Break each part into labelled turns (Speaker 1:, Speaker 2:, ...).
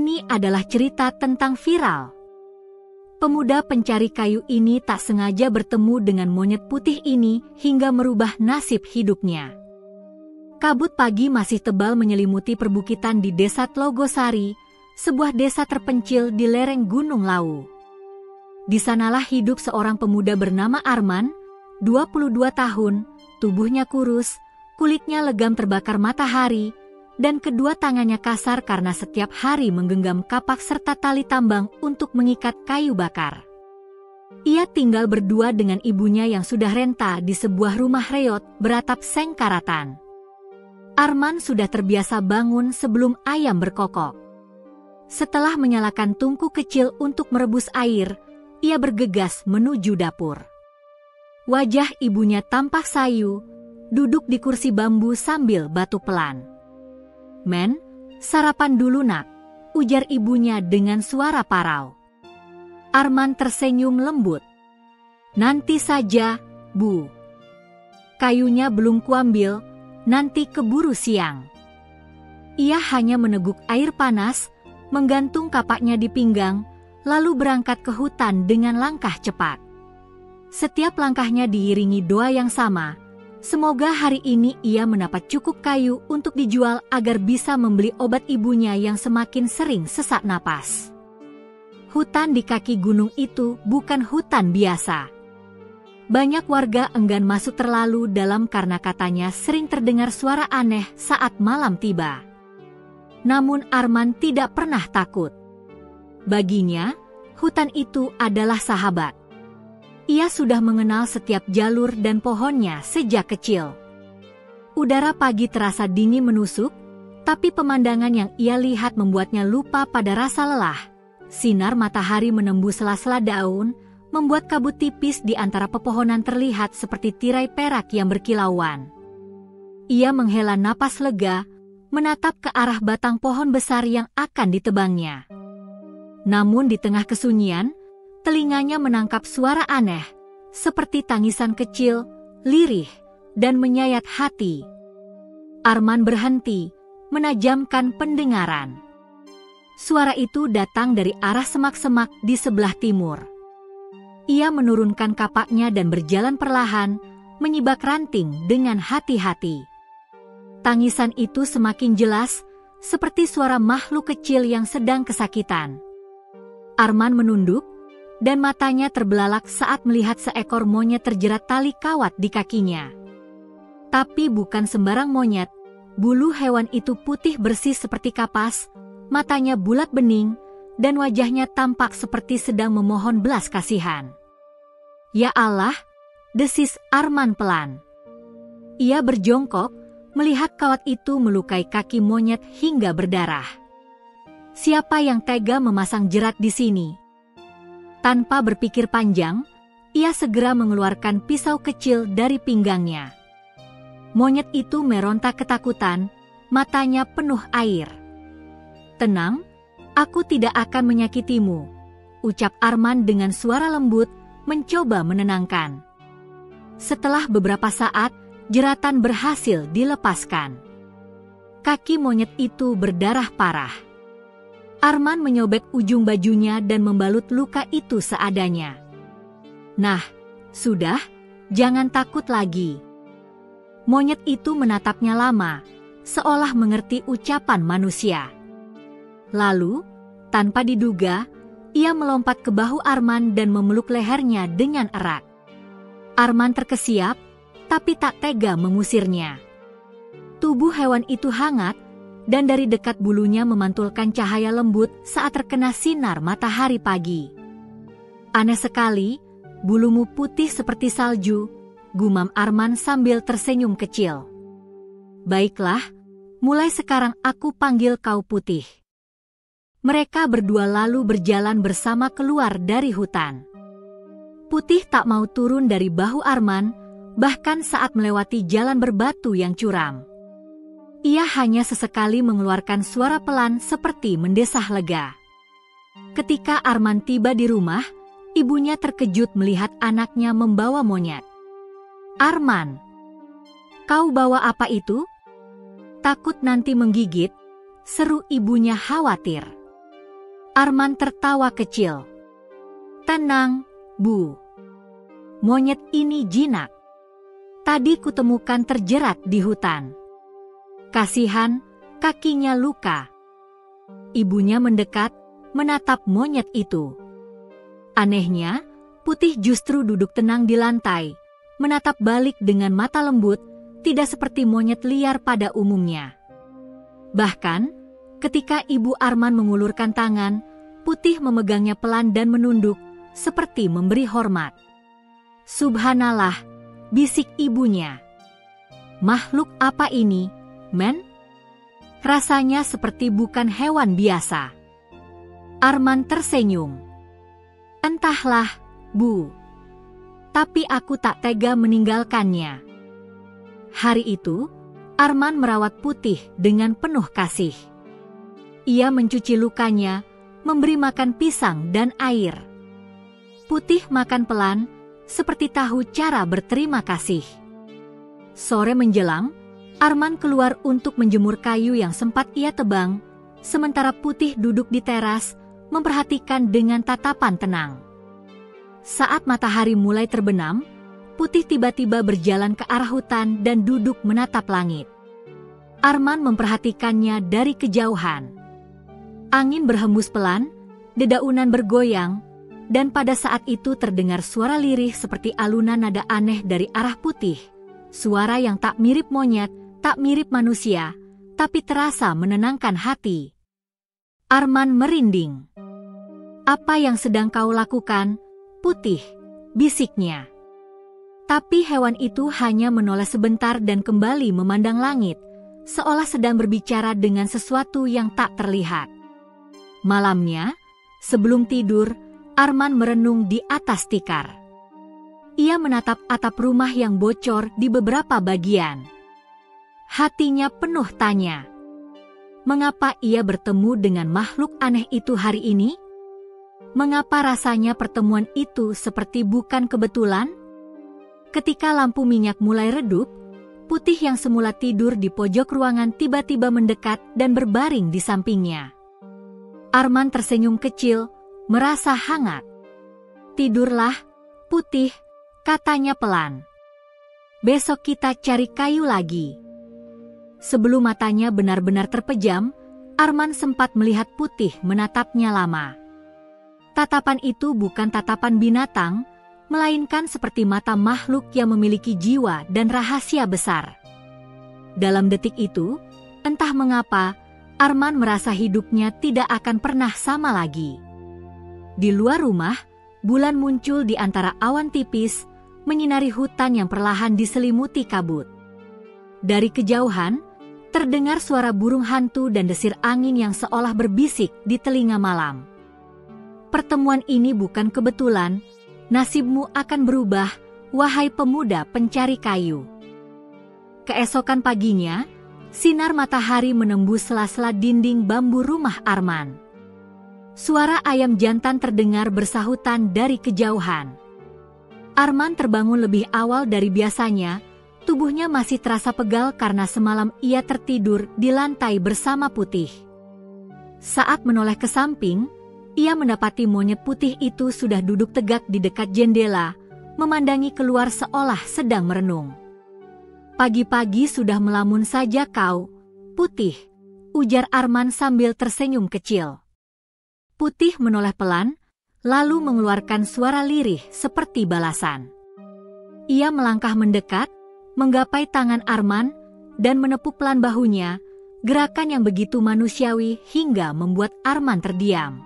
Speaker 1: Ini adalah cerita tentang viral. Pemuda pencari kayu ini tak sengaja bertemu dengan monyet putih ini hingga merubah nasib hidupnya. Kabut pagi masih tebal menyelimuti perbukitan di Desa Tlogosari, sebuah desa terpencil di lereng Gunung Lawu. Di sanalah hidup seorang pemuda bernama Arman, 22 tahun, tubuhnya kurus, kulitnya legam terbakar matahari, dan kedua tangannya kasar karena setiap hari menggenggam kapak serta tali tambang untuk mengikat kayu bakar. Ia tinggal berdua dengan ibunya yang sudah renta di sebuah rumah reot beratap seng karatan. Arman sudah terbiasa bangun sebelum ayam berkokok. Setelah menyalakan tungku kecil untuk merebus air, ia bergegas menuju dapur. Wajah ibunya tampak sayu, duduk di kursi bambu sambil batu pelan. "Men, sarapan dulu nak," ujar ibunya dengan suara parau. Arman tersenyum lembut. "Nanti saja, Bu. Kayunya belum kuambil, nanti keburu siang." Ia hanya meneguk air panas, menggantung kapaknya di pinggang, lalu berangkat ke hutan dengan langkah cepat. Setiap langkahnya diiringi doa yang sama. Semoga hari ini ia mendapat cukup kayu untuk dijual agar bisa membeli obat ibunya yang semakin sering sesak napas. Hutan di kaki gunung itu bukan hutan biasa. Banyak warga enggan masuk terlalu dalam karena katanya sering terdengar suara aneh saat malam tiba. Namun Arman tidak pernah takut. Baginya, hutan itu adalah sahabat. Ia sudah mengenal setiap jalur dan pohonnya sejak kecil. Udara pagi terasa dingin menusuk, tapi pemandangan yang ia lihat membuatnya lupa pada rasa lelah. Sinar matahari menembus sela-sela daun, membuat kabut tipis di antara pepohonan terlihat seperti tirai perak yang berkilauan. Ia menghela napas lega, menatap ke arah batang pohon besar yang akan ditebangnya. Namun di tengah kesunyian, telinganya menangkap suara aneh, seperti tangisan kecil, lirih, dan menyayat hati. Arman berhenti, menajamkan pendengaran. Suara itu datang dari arah semak-semak di sebelah timur. Ia menurunkan kapaknya dan berjalan perlahan, menyibak ranting dengan hati-hati. Tangisan itu semakin jelas, seperti suara makhluk kecil yang sedang kesakitan. Arman menunduk, dan matanya terbelalak saat melihat seekor monyet terjerat tali kawat di kakinya. Tapi bukan sembarang monyet, bulu hewan itu putih bersih seperti kapas, matanya bulat bening, dan wajahnya tampak seperti sedang memohon belas kasihan. "Ya Allah," desis Arman pelan. Ia berjongkok, melihat kawat itu melukai kaki monyet hingga berdarah. Siapa yang tega memasang jerat di sini? Tanpa berpikir panjang, ia segera mengeluarkan pisau kecil dari pinggangnya. Monyet itu meronta ketakutan, matanya penuh air. "Tenang, aku tidak akan menyakitimu," ucap Arman dengan suara lembut, mencoba menenangkan. Setelah beberapa saat, jeratan berhasil dilepaskan. Kaki monyet itu berdarah parah. Arman menyobek ujung bajunya dan membalut luka itu seadanya. "Nah, sudah, jangan takut lagi." Monyet itu menatapnya lama, seolah mengerti ucapan manusia. Lalu, tanpa diduga, ia melompat ke bahu Arman dan memeluk lehernya dengan erat. Arman terkesiap, tapi tak tega mengusirnya. Tubuh hewan itu hangat, dan dari dekat bulunya memantulkan cahaya lembut saat terkena sinar matahari pagi. "Aneh sekali, bulumu putih seperti salju," gumam Arman sambil tersenyum kecil. "Baiklah, mulai sekarang aku panggil kau Putih." Mereka berdua lalu berjalan bersama keluar dari hutan. Putih tak mau turun dari bahu Arman, bahkan saat melewati jalan berbatu yang curam. Ia hanya sesekali mengeluarkan suara pelan seperti mendesah lega. Ketika Arman tiba di rumah, ibunya terkejut melihat anaknya membawa monyet. "Arman, kau bawa apa itu?" "Takut nanti menggigit," seru ibunya khawatir. Arman tertawa kecil. Tenang, Bu. Monyet ini jinak. Tadi kutemukan terjerat di hutan. Kasihan, kakinya luka. Ibunya mendekat, menatap monyet itu. Anehnya, Putih justru duduk tenang di lantai, menatap balik dengan mata lembut, tidak seperti monyet liar pada umumnya. Bahkan, ketika Ibu Arman mengulurkan tangan, Putih memegangnya pelan dan menunduk, seperti memberi hormat. Subhanallah, bisik ibunya. Makhluk apa ini, men? Rasanya seperti bukan hewan biasa. Arman tersenyum. Entahlah, Bu. Tapi aku tak tega meninggalkannya. Hari itu, Arman merawat Putih dengan penuh kasih. Ia mencuci lukanya, memberi makan pisang dan air. Putih makan pelan, seperti tahu cara berterima kasih. Sore menjelang, Arman keluar untuk menjemur kayu yang sempat ia tebang, sementara Putih duduk di teras, memperhatikan dengan tatapan tenang. Saat matahari mulai terbenam, Putih tiba-tiba berjalan ke arah hutan dan duduk menatap langit. Arman memperhatikannya dari kejauhan. Angin berhembus pelan, dedaunan bergoyang, dan pada saat itu terdengar suara lirih seperti alunan nada aneh dari arah Putih. Suara yang tak mirip monyet, tak mirip manusia, tapi terasa menenangkan hati. Arman merinding. Apa yang sedang kau lakukan, Putih? Bisiknya. Tapi hewan itu hanya menoleh sebentar dan kembali memandang langit, seolah sedang berbicara dengan sesuatu yang tak terlihat. Malamnya, sebelum tidur, Arman merenung di atas tikar. Ia menatap atap rumah yang bocor di beberapa bagian. Hatinya penuh tanya. Mengapa ia bertemu dengan makhluk aneh itu hari ini? Mengapa rasanya pertemuan itu seperti bukan kebetulan? Ketika lampu minyak mulai redup, Putih yang semula tidur di pojok ruangan tiba-tiba mendekat dan berbaring di sampingnya. Arman tersenyum kecil, merasa hangat. Tidurlah, Putih, katanya pelan. Besok kita cari kayu lagi. Sebelum matanya benar-benar terpejam, Arman sempat melihat Putih menatapnya lama. Tatapan itu bukan tatapan binatang, melainkan seperti mata makhluk yang memiliki jiwa dan rahasia besar. Dalam detik itu, entah mengapa, Arman merasa hidupnya tidak akan pernah sama lagi. Di luar rumah, bulan muncul di antara awan tipis, menyinari hutan yang perlahan diselimuti kabut. Dari kejauhan, terdengar suara burung hantu dan desir angin yang seolah berbisik di telinga malam. Pertemuan ini bukan kebetulan, nasibmu akan berubah, wahai pemuda pencari kayu. Keesokan paginya, sinar matahari menembus sela-sela dinding bambu rumah Arman. Suara ayam jantan terdengar bersahutan dari kejauhan. Arman terbangun lebih awal dari biasanya, tubuhnya masih terasa pegal karena semalam ia tertidur di lantai bersama Putih. Saat menoleh ke samping, ia mendapati monyet Putih itu sudah duduk tegak di dekat jendela, memandangi keluar seolah sedang merenung. Pagi-pagi sudah melamun saja kau, Putih, ujar Arman sambil tersenyum kecil. Putih menoleh pelan, lalu mengeluarkan suara lirih seperti balasan. Ia melangkah mendekat, menggapai tangan Arman, dan menepuk pelan bahunya, gerakan yang begitu manusiawi hingga membuat Arman terdiam.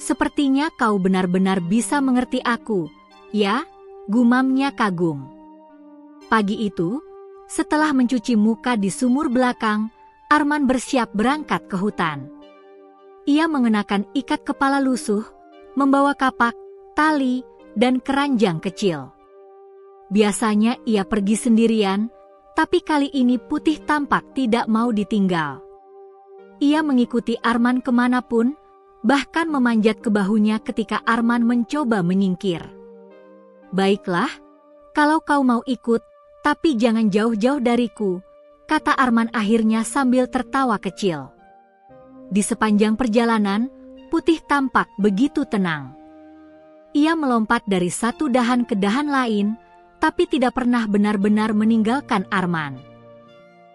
Speaker 1: Sepertinya kau benar-benar bisa mengerti aku, ya, gumamnya kagum. Pagi itu, setelah mencuci muka di sumur belakang, Arman bersiap berangkat ke hutan. Ia mengenakan ikat kepala lusuh, membawa kapak, tali, dan keranjang kecil. Biasanya ia pergi sendirian, tapi kali ini Putih tampak tidak mau ditinggal. Ia mengikuti Arman kemanapun, bahkan memanjat ke bahunya ketika Arman mencoba menyingkir. Baiklah, kalau kau mau ikut, tapi jangan jauh-jauh dariku, kata Arman akhirnya sambil tertawa kecil. Di sepanjang perjalanan, Putih tampak begitu tenang. Ia melompat dari satu dahan ke dahan lain, tapi tidak pernah benar-benar meninggalkan Arman.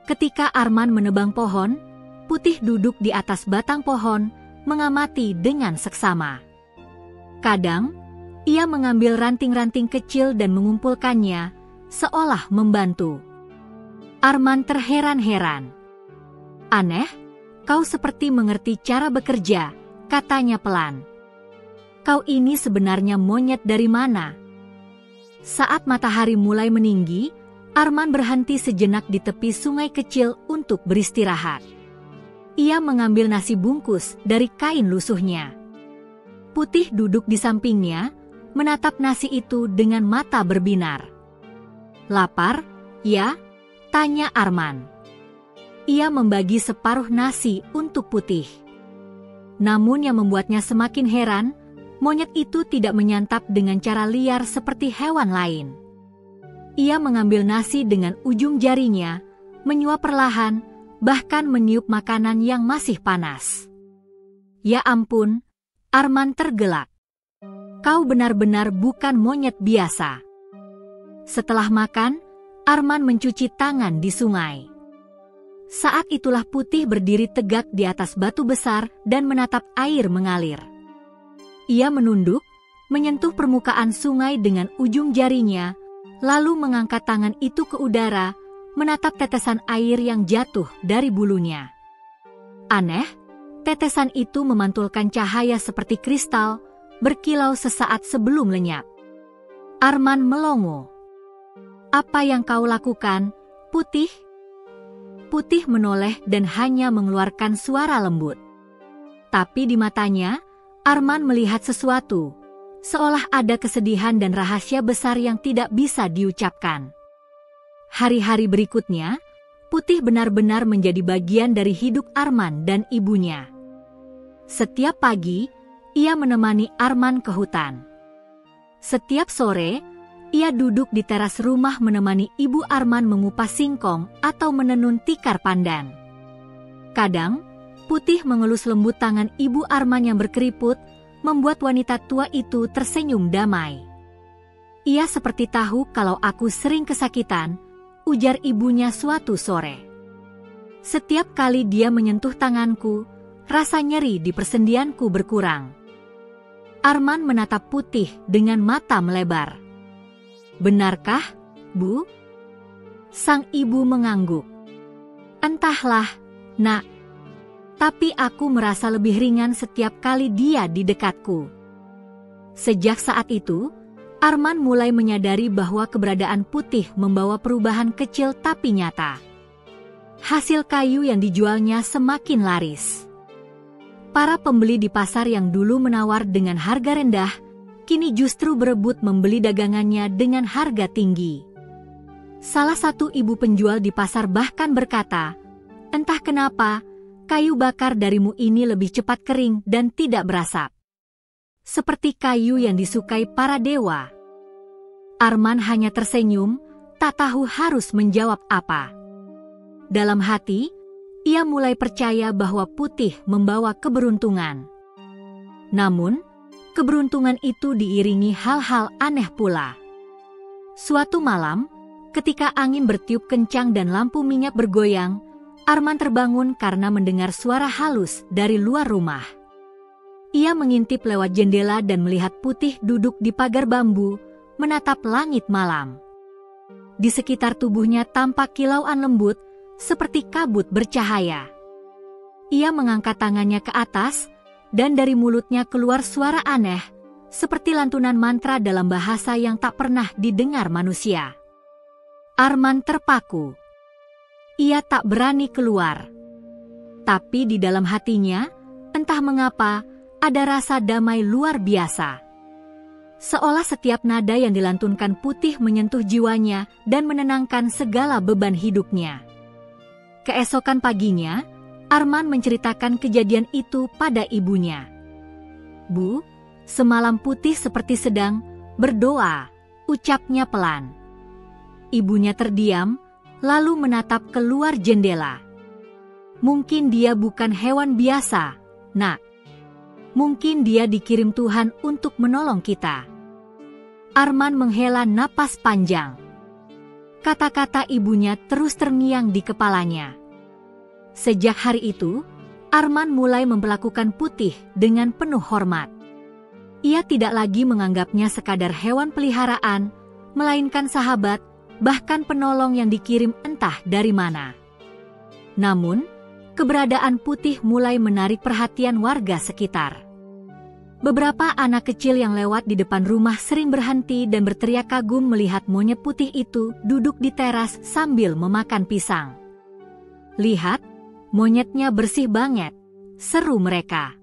Speaker 1: Ketika Arman menebang pohon, Putih duduk di atas batang pohon, mengamati dengan seksama. Kadang, ia mengambil ranting-ranting kecil dan mengumpulkannya, seolah membantu. Arman terheran-heran. "Aneh, kau seperti mengerti cara bekerja," katanya pelan. "Kau ini sebenarnya monyet dari mana?" Saat matahari mulai meninggi, Arman berhenti sejenak di tepi sungai kecil untuk beristirahat. Ia mengambil nasi bungkus dari kain lusuhnya. Putih duduk di sampingnya, menatap nasi itu dengan mata berbinar. "Lapar, ya?" tanya Arman. Ia membagi separuh nasi untuk Putih. Namun yang membuatnya semakin heran, monyet itu tidak menyantap dengan cara liar seperti hewan lain. Ia mengambil nasi dengan ujung jarinya, menyuap perlahan, bahkan meniup makanan yang masih panas. "Ya ampun," Arman tergelak. "Kau benar-benar bukan monyet biasa." Setelah makan, Arman mencuci tangan di sungai. Saat itulah Putih berdiri tegak di atas batu besar dan menatap air mengalir. Ia menunduk, menyentuh permukaan sungai dengan ujung jarinya, lalu mengangkat tangan itu ke udara, menatap tetesan air yang jatuh dari bulunya. Aneh, tetesan itu memantulkan cahaya seperti kristal, berkilau sesaat sebelum lenyap. Arman melongo. "Apa yang kau lakukan, Putih?" Putih menoleh dan hanya mengeluarkan suara lembut. Tapi di matanya, Arman melihat sesuatu, seolah ada kesedihan dan rahasia besar yang tidak bisa diucapkan. Hari-hari berikutnya, Putih benar-benar menjadi bagian dari hidup Arman dan ibunya. Setiap pagi, ia menemani Arman ke hutan. Setiap sore, ia duduk di teras rumah menemani ibu Arman mengupas singkong atau menenun tikar pandan. Kadang, Putih mengelus lembut tangan ibu Arman yang berkeriput, membuat wanita tua itu tersenyum damai. "Ia seperti tahu kalau aku sering kesakitan," ujar ibunya suatu sore. "Setiap kali dia menyentuh tanganku, rasa nyeri di persendianku berkurang." Arman menatap Putih dengan mata melebar. "Benarkah, Bu?" Sang ibu mengangguk. "Entahlah, Nak. Tapi aku merasa lebih ringan setiap kali dia di dekatku." Sejak saat itu, Arman mulai menyadari bahwa keberadaan Putih membawa perubahan kecil tapi nyata. Hasil kayu yang dijualnya semakin laris. Para pembeli di pasar yang dulu menawar dengan harga rendah, kini justru berebut membeli dagangannya dengan harga tinggi. Salah satu ibu penjual di pasar bahkan berkata, "Entah kenapa, kayu bakar darimu ini lebih cepat kering dan tidak berasap. Seperti kayu yang disukai para dewa." Arman hanya tersenyum, tak tahu harus menjawab apa. Dalam hati, ia mulai percaya bahwa Putih membawa keberuntungan. Namun, keberuntungan itu diiringi hal-hal aneh pula. Suatu malam, ketika angin bertiup kencang dan lampu minyak bergoyang, Arman terbangun karena mendengar suara halus dari luar rumah. Ia mengintip lewat jendela dan melihat Putih duduk di pagar bambu, menatap langit malam. Di sekitar tubuhnya tampak kilauan lembut, seperti kabut bercahaya. Ia mengangkat tangannya ke atas, dan dari mulutnya keluar suara aneh, seperti lantunan mantra dalam bahasa yang tak pernah didengar manusia. Arman terpaku. Ia tak berani keluar. Tapi di dalam hatinya, entah mengapa, ada rasa damai luar biasa. Seolah setiap nada yang dilantunkan Putih menyentuh jiwanya dan menenangkan segala beban hidupnya. Keesokan paginya, Arman menceritakan kejadian itu pada ibunya. "Bu, semalam Putih seperti sedang berdoa," ucapnya pelan. Ibunya terdiam, lalu menatap keluar jendela. "Mungkin dia bukan hewan biasa, Nak. Mungkin dia dikirim Tuhan untuk menolong kita. Arman menghela napas panjang. Kata-kata ibunya terus terngiang di kepalanya. Sejak hari itu, Arman mulai memperlakukan Putih dengan penuh hormat. Ia tidak lagi menganggapnya sekadar hewan peliharaan, melainkan sahabat, bahkan penolong yang dikirim entah dari mana. Namun, keberadaan Putih mulai menarik perhatian warga sekitar. Beberapa anak kecil yang lewat di depan rumah sering berhenti dan berteriak kagum melihat monyet putih itu duduk di teras sambil memakan pisang. "Lihat, monyetnya bersih banget," seru mereka.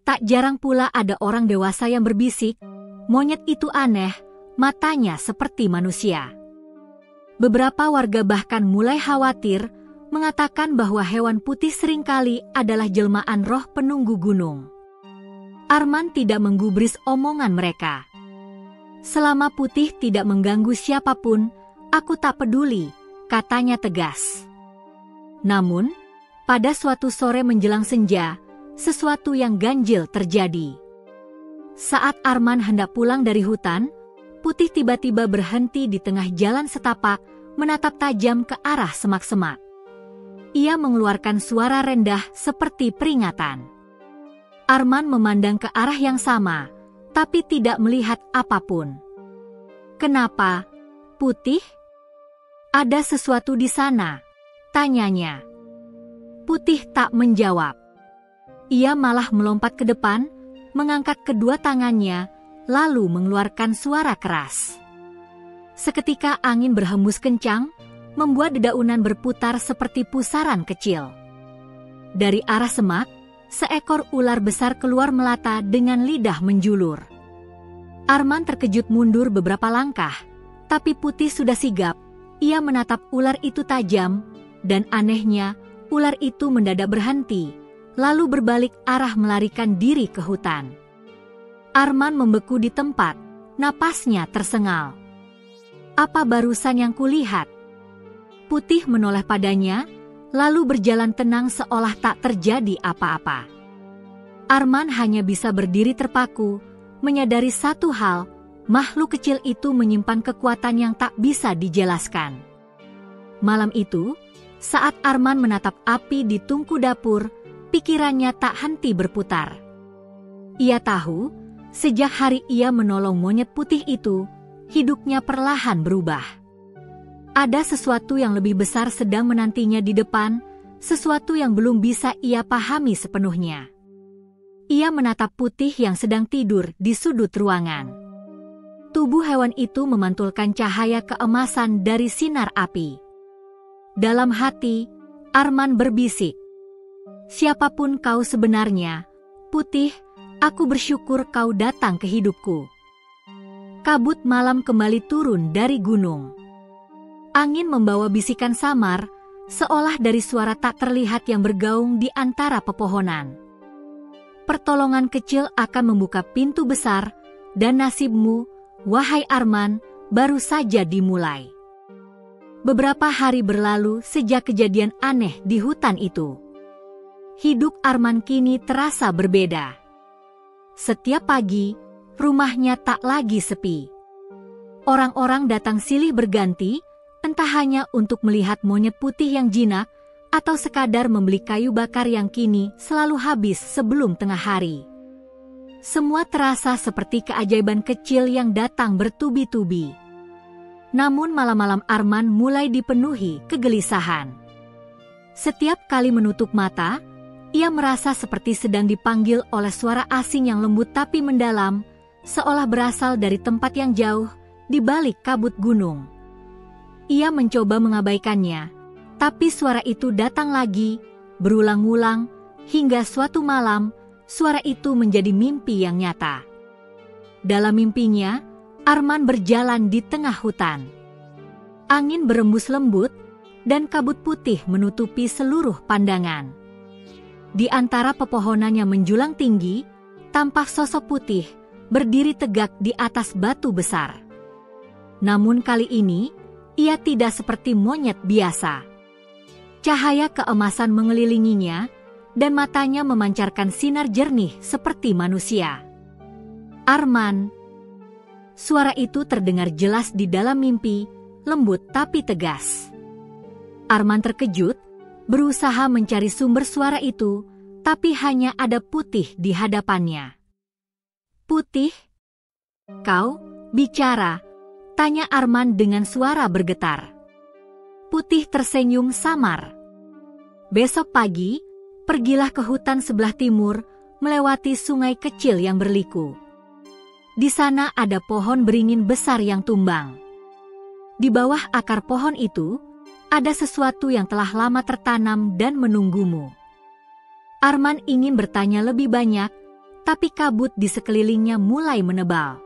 Speaker 1: Tak jarang pula ada orang dewasa yang berbisik, "Monyet itu aneh, matanya seperti manusia." Beberapa warga bahkan mulai khawatir, mengatakan bahwa hewan putih seringkali adalah jelmaan roh penunggu gunung. Arman tidak menggubris omongan mereka. "Selama Putih tidak mengganggu siapapun, aku tak peduli," katanya tegas. Namun, pada suatu sore menjelang senja, sesuatu yang ganjil terjadi. Saat Arman hendak pulang dari hutan, Putih tiba-tiba berhenti di tengah jalan setapak, menatap tajam ke arah semak-semak. Ia mengeluarkan suara rendah seperti peringatan. Arman memandang ke arah yang sama, tapi tidak melihat apapun. "Kenapa, Putih? Ada sesuatu di sana?" tanyanya. Putih tak menjawab. Ia malah melompat ke depan, mengangkat kedua tangannya, lalu mengeluarkan suara keras. Seketika angin berhembus kencang, membuat dedaunan berputar seperti pusaran kecil. Dari arah semak, seekor ular besar keluar melata dengan lidah menjulur. Arman terkejut mundur beberapa langkah, tapi Putih sudah sigap. Ia menatap ular itu tajam, dan anehnya, ular itu mendadak berhenti, lalu berbalik arah melarikan diri ke hutan. Arman membeku di tempat, napasnya tersengal. "Apa barusan yang kulihat?" Putih menoleh padanya, lalu berjalan tenang seolah tak terjadi apa-apa. Arman hanya bisa berdiri terpaku, menyadari satu hal, makhluk kecil itu menyimpan kekuatan yang tak bisa dijelaskan. Malam itu, saat Arman menatap api di tungku dapur, pikirannya tak henti berputar. Ia tahu, sejak hari ia menolong monyet putih itu, hidupnya perlahan berubah. Ada sesuatu yang lebih besar sedang menantinya di depan, sesuatu yang belum bisa ia pahami sepenuhnya. Ia menatap Putih yang sedang tidur di sudut ruangan. Tubuh hewan itu memantulkan cahaya keemasan dari sinar api. Dalam hati, Arman berbisik, "Siapapun kau sebenarnya, Putih, aku bersyukur kau datang ke hidupku." Kabut malam kembali turun dari gunung. Angin membawa bisikan samar, seolah dari suara tak terlihat yang bergaung di antara pepohonan. Pertolongan kecil akan membuka pintu besar, dan nasibmu, wahai Arman, baru saja dimulai. Beberapa hari berlalu sejak kejadian aneh di hutan itu. Hidup Arman kini terasa berbeda. Setiap pagi, rumahnya tak lagi sepi. Orang-orang datang silih berganti, entah hanya untuk melihat monyet putih yang jinak, atau sekadar membeli kayu bakar yang kini selalu habis sebelum tengah hari. Semua terasa seperti keajaiban kecil yang datang bertubi-tubi. Namun malam-malam Arman mulai dipenuhi kegelisahan. Setiap kali menutup mata, ia merasa seperti sedang dipanggil oleh suara asing yang lembut tapi mendalam, seolah berasal dari tempat yang jauh, di balik kabut gunung. Ia mencoba mengabaikannya, tapi suara itu datang lagi, berulang-ulang, hingga suatu malam, suara itu menjadi mimpi yang nyata. Dalam mimpinya, Arman berjalan di tengah hutan. Angin berembus lembut, dan kabut putih menutupi seluruh pandangan. Di antara pepohonan yang menjulang tinggi, tampak sosok putih, berdiri tegak di atas batu besar. Namun kali ini, ia tidak seperti monyet biasa. Cahaya keemasan mengelilinginya, dan matanya memancarkan sinar jernih seperti manusia. "Arman." Suara itu terdengar jelas di dalam mimpi, lembut tapi tegas. Arman terkejut, berusaha mencari sumber suara itu, tapi hanya ada Putih di hadapannya. "Putih? Kau bicara?" tanya Arman dengan suara bergetar. Putih tersenyum samar. "Besok pagi, pergilah ke hutan sebelah timur, melewati sungai kecil yang berliku. Di sana ada pohon beringin besar yang tumbang. Di bawah akar pohon itu, ada sesuatu yang telah lama tertanam dan menunggumu." Arman ingin bertanya lebih banyak, tapi kabut di sekelilingnya mulai menebal.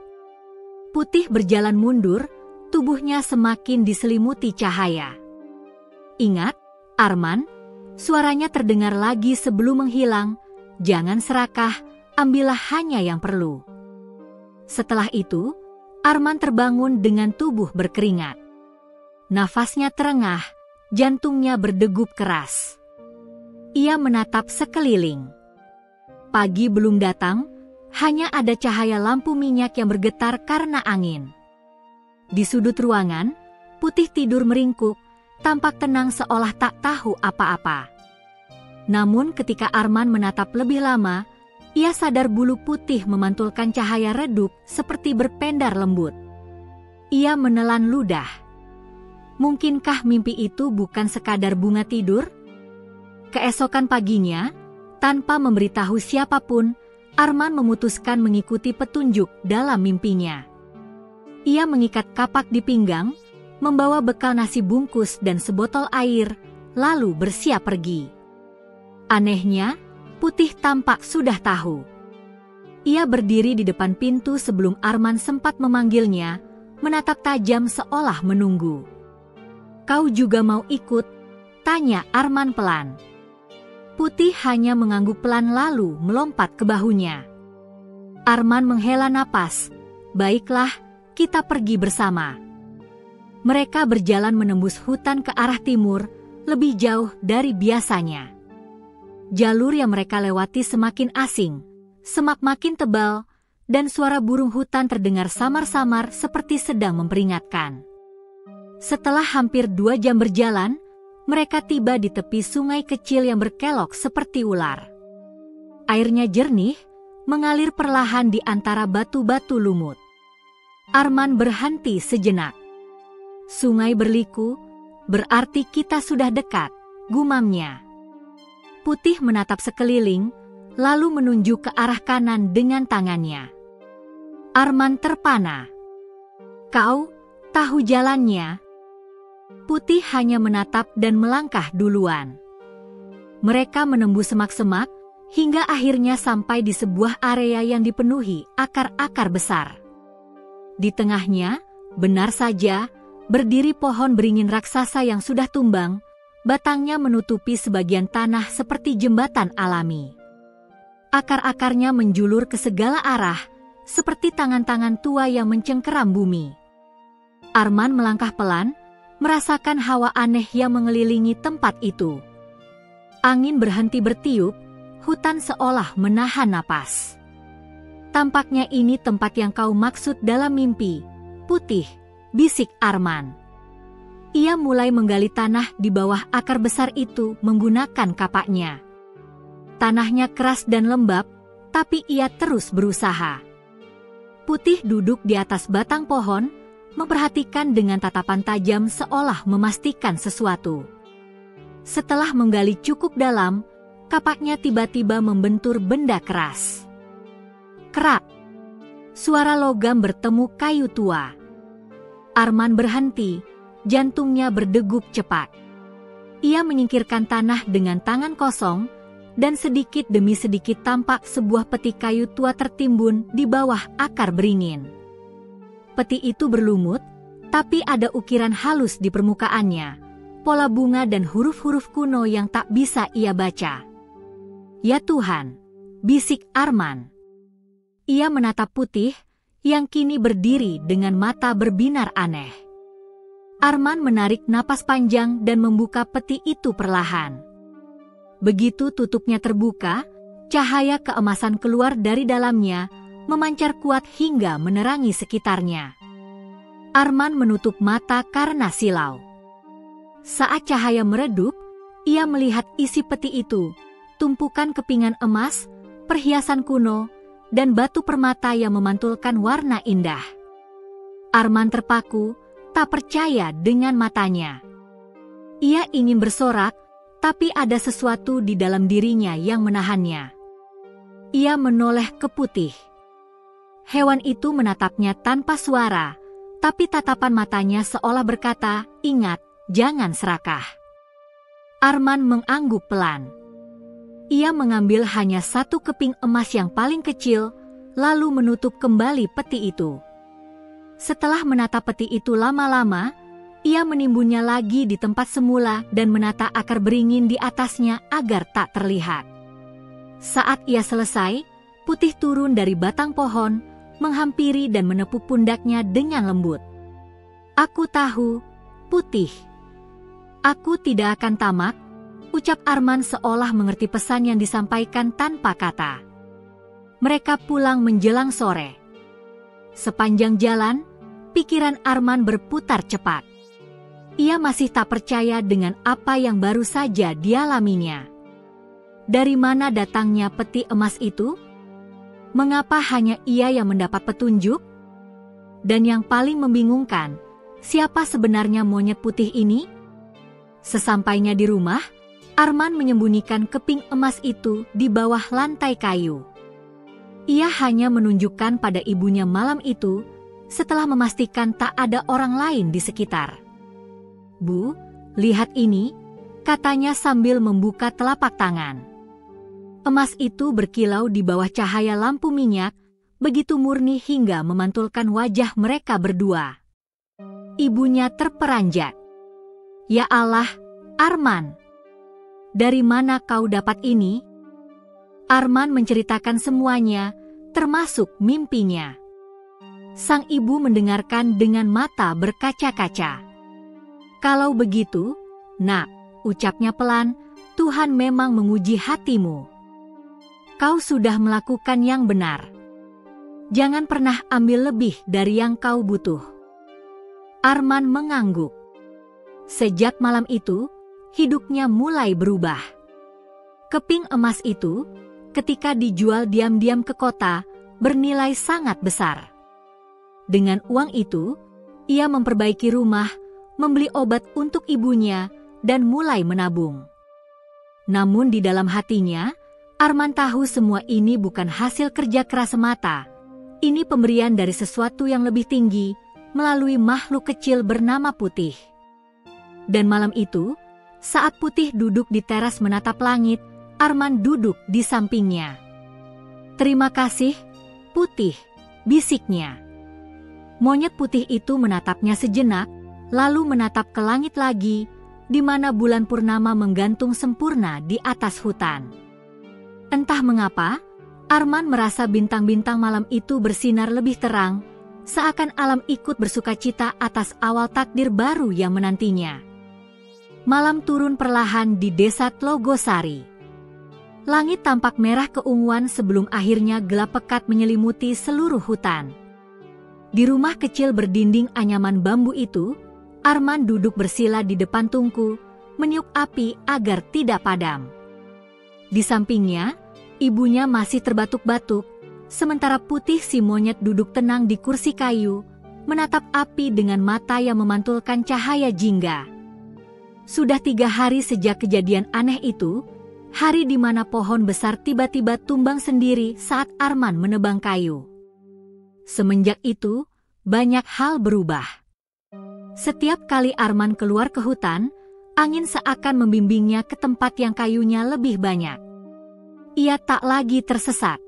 Speaker 1: Putih berjalan mundur, tubuhnya semakin diselimuti cahaya. "Ingat, Arman," suaranya terdengar lagi sebelum menghilang, "jangan serakah, ambillah hanya yang perlu." Setelah itu, Arman terbangun dengan tubuh berkeringat. Nafasnya terengah, jantungnya berdegup keras. Ia menatap sekeliling. Pagi belum datang, hanya ada cahaya lampu minyak yang bergetar karena angin. Di sudut ruangan, Putih tidur meringkuk, tampak tenang seolah tak tahu apa-apa. Namun ketika Arman menatap lebih lama, ia sadar bulu Putih memantulkan cahaya redup seperti berpendar lembut. Ia menelan ludah. Mungkinkah mimpi itu bukan sekadar bunga tidur? Keesokan paginya, tanpa memberitahu siapapun, Arman memutuskan mengikuti petunjuk dalam mimpinya. Ia mengikat kapak di pinggang, membawa bekal nasi bungkus dan sebotol air, lalu bersiap pergi. Anehnya, Putih tampak sudah tahu. Ia berdiri di depan pintu sebelum Arman sempat memanggilnya, menatap tajam seolah menunggu. "Kau juga mau ikut?" tanya Arman pelan. Putih hanya mengangguk pelan lalu melompat ke bahunya. Arman menghela napas. "Baiklah, kita pergi bersama." Mereka berjalan menembus hutan ke arah timur, lebih jauh dari biasanya. Jalur yang mereka lewati semakin asing, semak makin tebal, dan suara burung hutan terdengar samar-samar seperti sedang memperingatkan. Setelah hampir 2 jam berjalan, mereka tiba di tepi sungai kecil yang berkelok seperti ular. Airnya jernih, mengalir perlahan di antara batu-batu lumut. Arman berhenti sejenak. "Sungai berliku, berarti kita sudah dekat," gumamnya. Putih menatap sekeliling, lalu menunjuk ke arah kanan dengan tangannya. Arman terpana. "Kau tahu jalannya?" Putih hanya menatap dan melangkah duluan. Mereka menembus semak-semak, hingga akhirnya sampai di sebuah area yang dipenuhi akar-akar besar. Di tengahnya, benar saja, berdiri pohon beringin raksasa yang sudah tumbang, batangnya menutupi sebagian tanah seperti jembatan alami. Akar-akarnya menjulur ke segala arah, seperti tangan-tangan tua yang mencengkeram bumi. Arman melangkah pelan, merasakan hawa aneh yang mengelilingi tempat itu. Angin berhenti bertiup, hutan seolah menahan napas. "Tampaknya ini tempat yang kau maksud dalam mimpi, Putih," bisik Arman. Ia mulai menggali tanah di bawah akar besar itu menggunakan kapaknya. Tanahnya keras dan lembab, tapi ia terus berusaha. Putih duduk di atas batang pohon, memperhatikan dengan tatapan tajam seolah memastikan sesuatu. Setelah menggali cukup dalam, kapaknya tiba-tiba membentur benda keras. Kerak! Suara logam bertemu kayu tua. Arman berhenti, jantungnya berdegup cepat. Ia menyingkirkan tanah dengan tangan kosong, dan sedikit demi sedikit tampak sebuah peti kayu tua tertimbun di bawah akar beringin. Peti itu berlumut, tapi ada ukiran halus di permukaannya, pola bunga dan huruf-huruf kuno yang tak bisa ia baca. "Ya Tuhan," bisik Arman. Ia menatap Putih, yang kini berdiri dengan mata berbinar aneh. Arman menarik napas panjang dan membuka peti itu perlahan. Begitu tutupnya terbuka, cahaya keemasan keluar dari dalamnya, memancar kuat hingga menerangi sekitarnya. Arman menutup mata karena silau. Saat cahaya meredup, ia melihat isi peti itu, tumpukan kepingan emas, perhiasan kuno, dan batu permata yang memantulkan warna indah. Arman terpaku, tak percaya dengan matanya. Ia ingin bersorak, tapi ada sesuatu di dalam dirinya yang menahannya. Ia menoleh ke Putih. Hewan itu menatapnya tanpa suara, tapi tatapan matanya seolah berkata, "Ingat, jangan serakah." Arman mengangguk pelan. Ia mengambil hanya satu keping emas yang paling kecil, lalu menutup kembali peti itu. Setelah menatap peti itu lama-lama, ia menimbunnya lagi di tempat semula dan menata akar beringin di atasnya agar tak terlihat. Saat ia selesai, Putih turun dari batang pohon, menghampiri dan menepuk pundaknya dengan lembut. "Aku tahu, Putih. Aku tidak akan tamak," ucap Arman seolah mengerti pesan yang disampaikan tanpa kata. Mereka pulang menjelang sore. Sepanjang jalan, pikiran Arman berputar cepat. Ia masih tak percaya dengan apa yang baru saja dialaminya. Dari mana datangnya peti emas itu? Mengapa hanya ia yang mendapat petunjuk? Dan yang paling membingungkan, siapa sebenarnya monyet putih ini? Sesampainya di rumah, Arman menyembunyikan keping emas itu di bawah lantai kayu. Ia hanya menunjukkan pada ibunya malam itu, setelah memastikan tak ada orang lain di sekitar. "Bu, lihat ini," katanya sambil membuka telapak tangan. Emas itu berkilau di bawah cahaya lampu minyak, begitu murni hingga memantulkan wajah mereka berdua. Ibunya terperanjat. "Ya Allah, Arman! Dari mana kau dapat ini?" Arman menceritakan semuanya, termasuk mimpinya. Sang ibu mendengarkan dengan mata berkaca-kaca. "Kalau begitu, Nak," ucapnya pelan, "Tuhan memang menguji hatimu. Kau sudah melakukan yang benar. Jangan pernah ambil lebih dari yang kau butuh." Arman mengangguk. Sejak malam itu, hidupnya mulai berubah. Keping emas itu, ketika dijual diam-diam ke kota, bernilai sangat besar. Dengan uang itu, ia memperbaiki rumah, membeli obat untuk ibunya, dan mulai menabung. Namun di dalam hatinya, Arman tahu semua ini bukan hasil kerja keras semata. Ini pemberian dari sesuatu yang lebih tinggi, melalui makhluk kecil bernama Putih. Dan malam itu, saat Putih duduk di teras menatap langit, Arman duduk di sampingnya. "Terima kasih, Putih," bisiknya. Monyet putih itu menatapnya sejenak, lalu menatap ke langit lagi, di mana bulan purnama menggantung sempurna di atas hutan. Entah mengapa, Arman merasa bintang-bintang malam itu bersinar lebih terang, seakan alam ikut bersukacita atas awal takdir baru yang menantinya. Malam turun perlahan di desa Tlogosari. Langit tampak merah keunguan sebelum akhirnya gelap pekat menyelimuti seluruh hutan. Di rumah kecil berdinding anyaman bambu itu, Arman duduk bersila di depan tungku, meniup api agar tidak padam. Di sampingnya, ibunya masih terbatuk-batuk, sementara Putih si monyet duduk tenang di kursi kayu, menatap api dengan mata yang memantulkan cahaya jingga. Sudah 3 hari sejak kejadian aneh itu, hari di mana pohon besar tiba-tiba tumbang sendiri saat Arman menebang kayu. Semenjak itu, banyak hal berubah. Setiap kali Arman keluar ke hutan, angin seakan membimbingnya ke tempat yang kayunya lebih banyak. Ia tak lagi tersesat.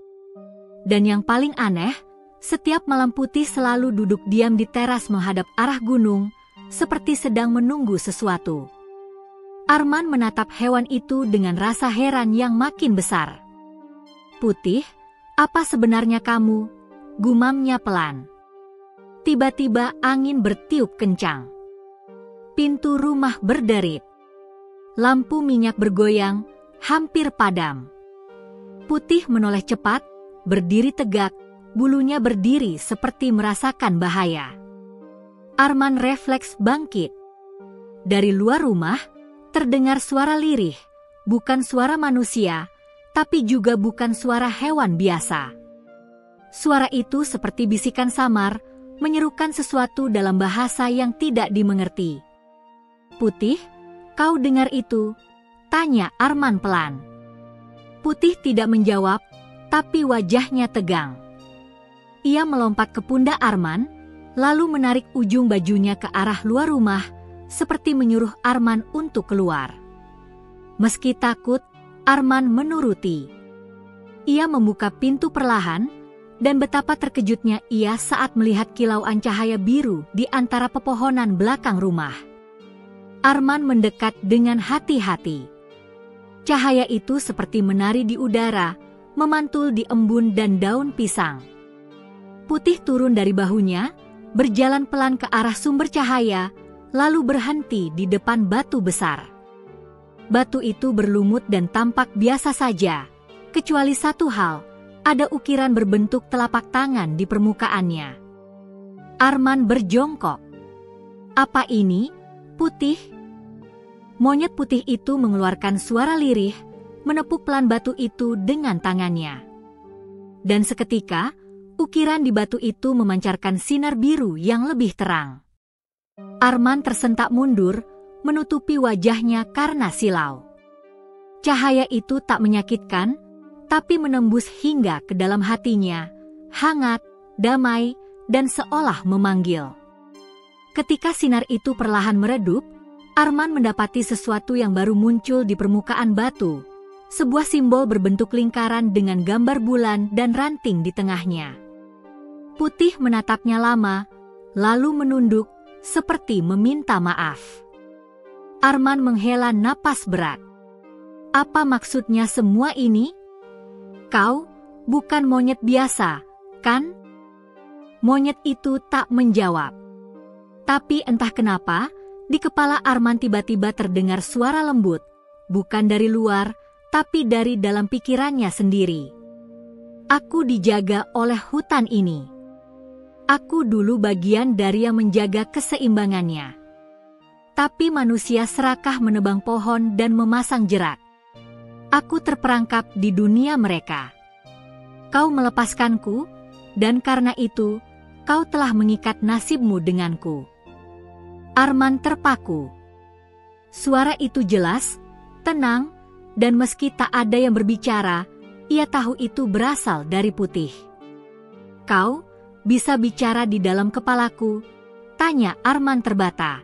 Speaker 1: Dan yang paling aneh, setiap malam Putih selalu duduk diam di teras menghadap arah gunung, seperti sedang menunggu sesuatu. Arman menatap hewan itu dengan rasa heran yang makin besar. "Putih, apa sebenarnya kamu?" gumamnya pelan. Tiba-tiba angin bertiup kencang. Pintu rumah berderit. Lampu minyak bergoyang, hampir padam. Putih menoleh cepat, berdiri tegak, bulunya berdiri seperti merasakan bahaya. Arman refleks bangkit. Dari luar rumah, terdengar suara lirih, bukan suara manusia, tapi juga bukan suara hewan biasa. Suara itu seperti bisikan samar, menyerukan sesuatu dalam bahasa yang tidak dimengerti. "Putih, kau dengar itu?" tanya Arman pelan. Putih tidak menjawab, tapi wajahnya tegang. Ia melompat ke pundak Arman, lalu menarik ujung bajunya ke arah luar rumah, seperti menyuruh Arman untuk keluar. Meski takut, Arman menuruti. Ia membuka pintu perlahan, dan betapa terkejutnya ia saat melihat kilauan cahaya biru di antara pepohonan belakang rumah. Arman mendekat dengan hati-hati. Cahaya itu seperti menari di udara, memantul di embun dan daun pisang. Putih turun dari bahunya, berjalan pelan ke arah sumber cahaya, lalu berhenti di depan batu besar. Batu itu berlumut dan tampak biasa saja, kecuali satu hal, ada ukiran berbentuk telapak tangan di permukaannya. Arman berjongkok. "Apa ini, Putih?" Monyet putih itu mengeluarkan suara lirih, menepuk pelan batu itu dengan tangannya. Dan seketika, ukiran di batu itu memancarkan sinar biru yang lebih terang. Arman tersentak mundur, menutupi wajahnya karena silau. Cahaya itu tak menyakitkan, tapi menembus hingga ke dalam hatinya, hangat, damai, dan seolah memanggil. Ketika sinar itu perlahan meredup, Arman mendapati sesuatu yang baru muncul di permukaan batu, sebuah simbol berbentuk lingkaran dengan gambar bulan dan ranting di tengahnya. Putih menatapnya lama, lalu menunduk, seperti meminta maaf. Arman menghela napas berat. "Apa maksudnya semua ini? Kau bukan monyet biasa, kan?" Monyet itu tak menjawab. Tapi entah kenapa, di kepala Arman tiba-tiba terdengar suara lembut, bukan dari luar, tapi dari dalam pikirannya sendiri. "Aku dijaga oleh hutan ini. Aku dulu bagian dari yang menjaga keseimbangannya. Tapi manusia serakah menebang pohon dan memasang jerat. Aku terperangkap di dunia mereka. Kau melepaskanku, dan karena itu, kau telah mengikat nasibmu denganku." Arman terpaku. Suara itu jelas, tenang, dan meski tak ada yang berbicara, ia tahu itu berasal dari Putih. "Kau bisa bicara di dalam kepalaku?" tanya Arman terbata.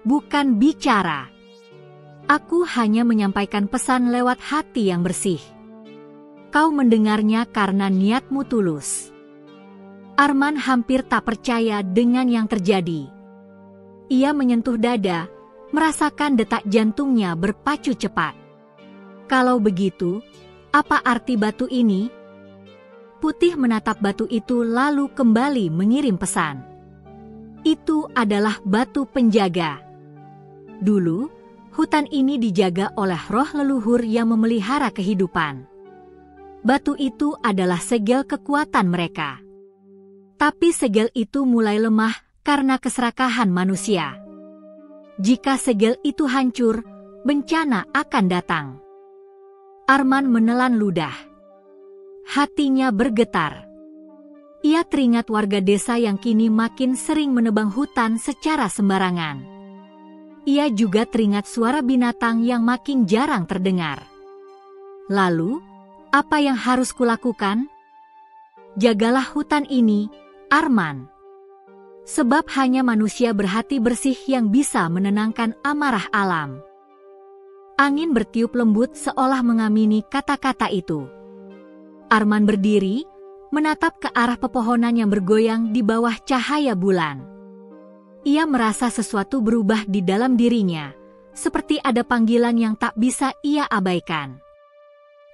Speaker 1: "Bukan bicara. Aku hanya menyampaikan pesan lewat hati yang bersih. Kau mendengarnya karena niatmu tulus." Arman hampir tak percaya dengan yang terjadi. Ia menyentuh dada, merasakan detak jantungnya berpacu cepat. "Kalau begitu, apa arti batu ini?" Putih menatap batu itu lalu kembali mengirim pesan. "Itu adalah batu penjaga. Dulu, hutan ini dijaga oleh roh leluhur yang memelihara kehidupan. Batu itu adalah segel kekuatan mereka. Tapi segel itu mulai lemah karena keserakahan manusia. Jika segel itu hancur, bencana akan datang." Arman menelan ludah. Hatinya bergetar. Ia teringat warga desa yang kini makin sering menebang hutan secara sembarangan. Ia juga teringat suara binatang yang makin jarang terdengar. Lalu, apa yang harus kulakukan? Jagalah hutan ini, Arman. Sebab hanya manusia berhati bersih yang bisa menenangkan amarah alam. Angin bertiup lembut seolah mengamini kata-kata itu. Arman berdiri, menatap ke arah pepohonan yang bergoyang di bawah cahaya bulan. Ia merasa sesuatu berubah di dalam dirinya, seperti ada panggilan yang tak bisa ia abaikan.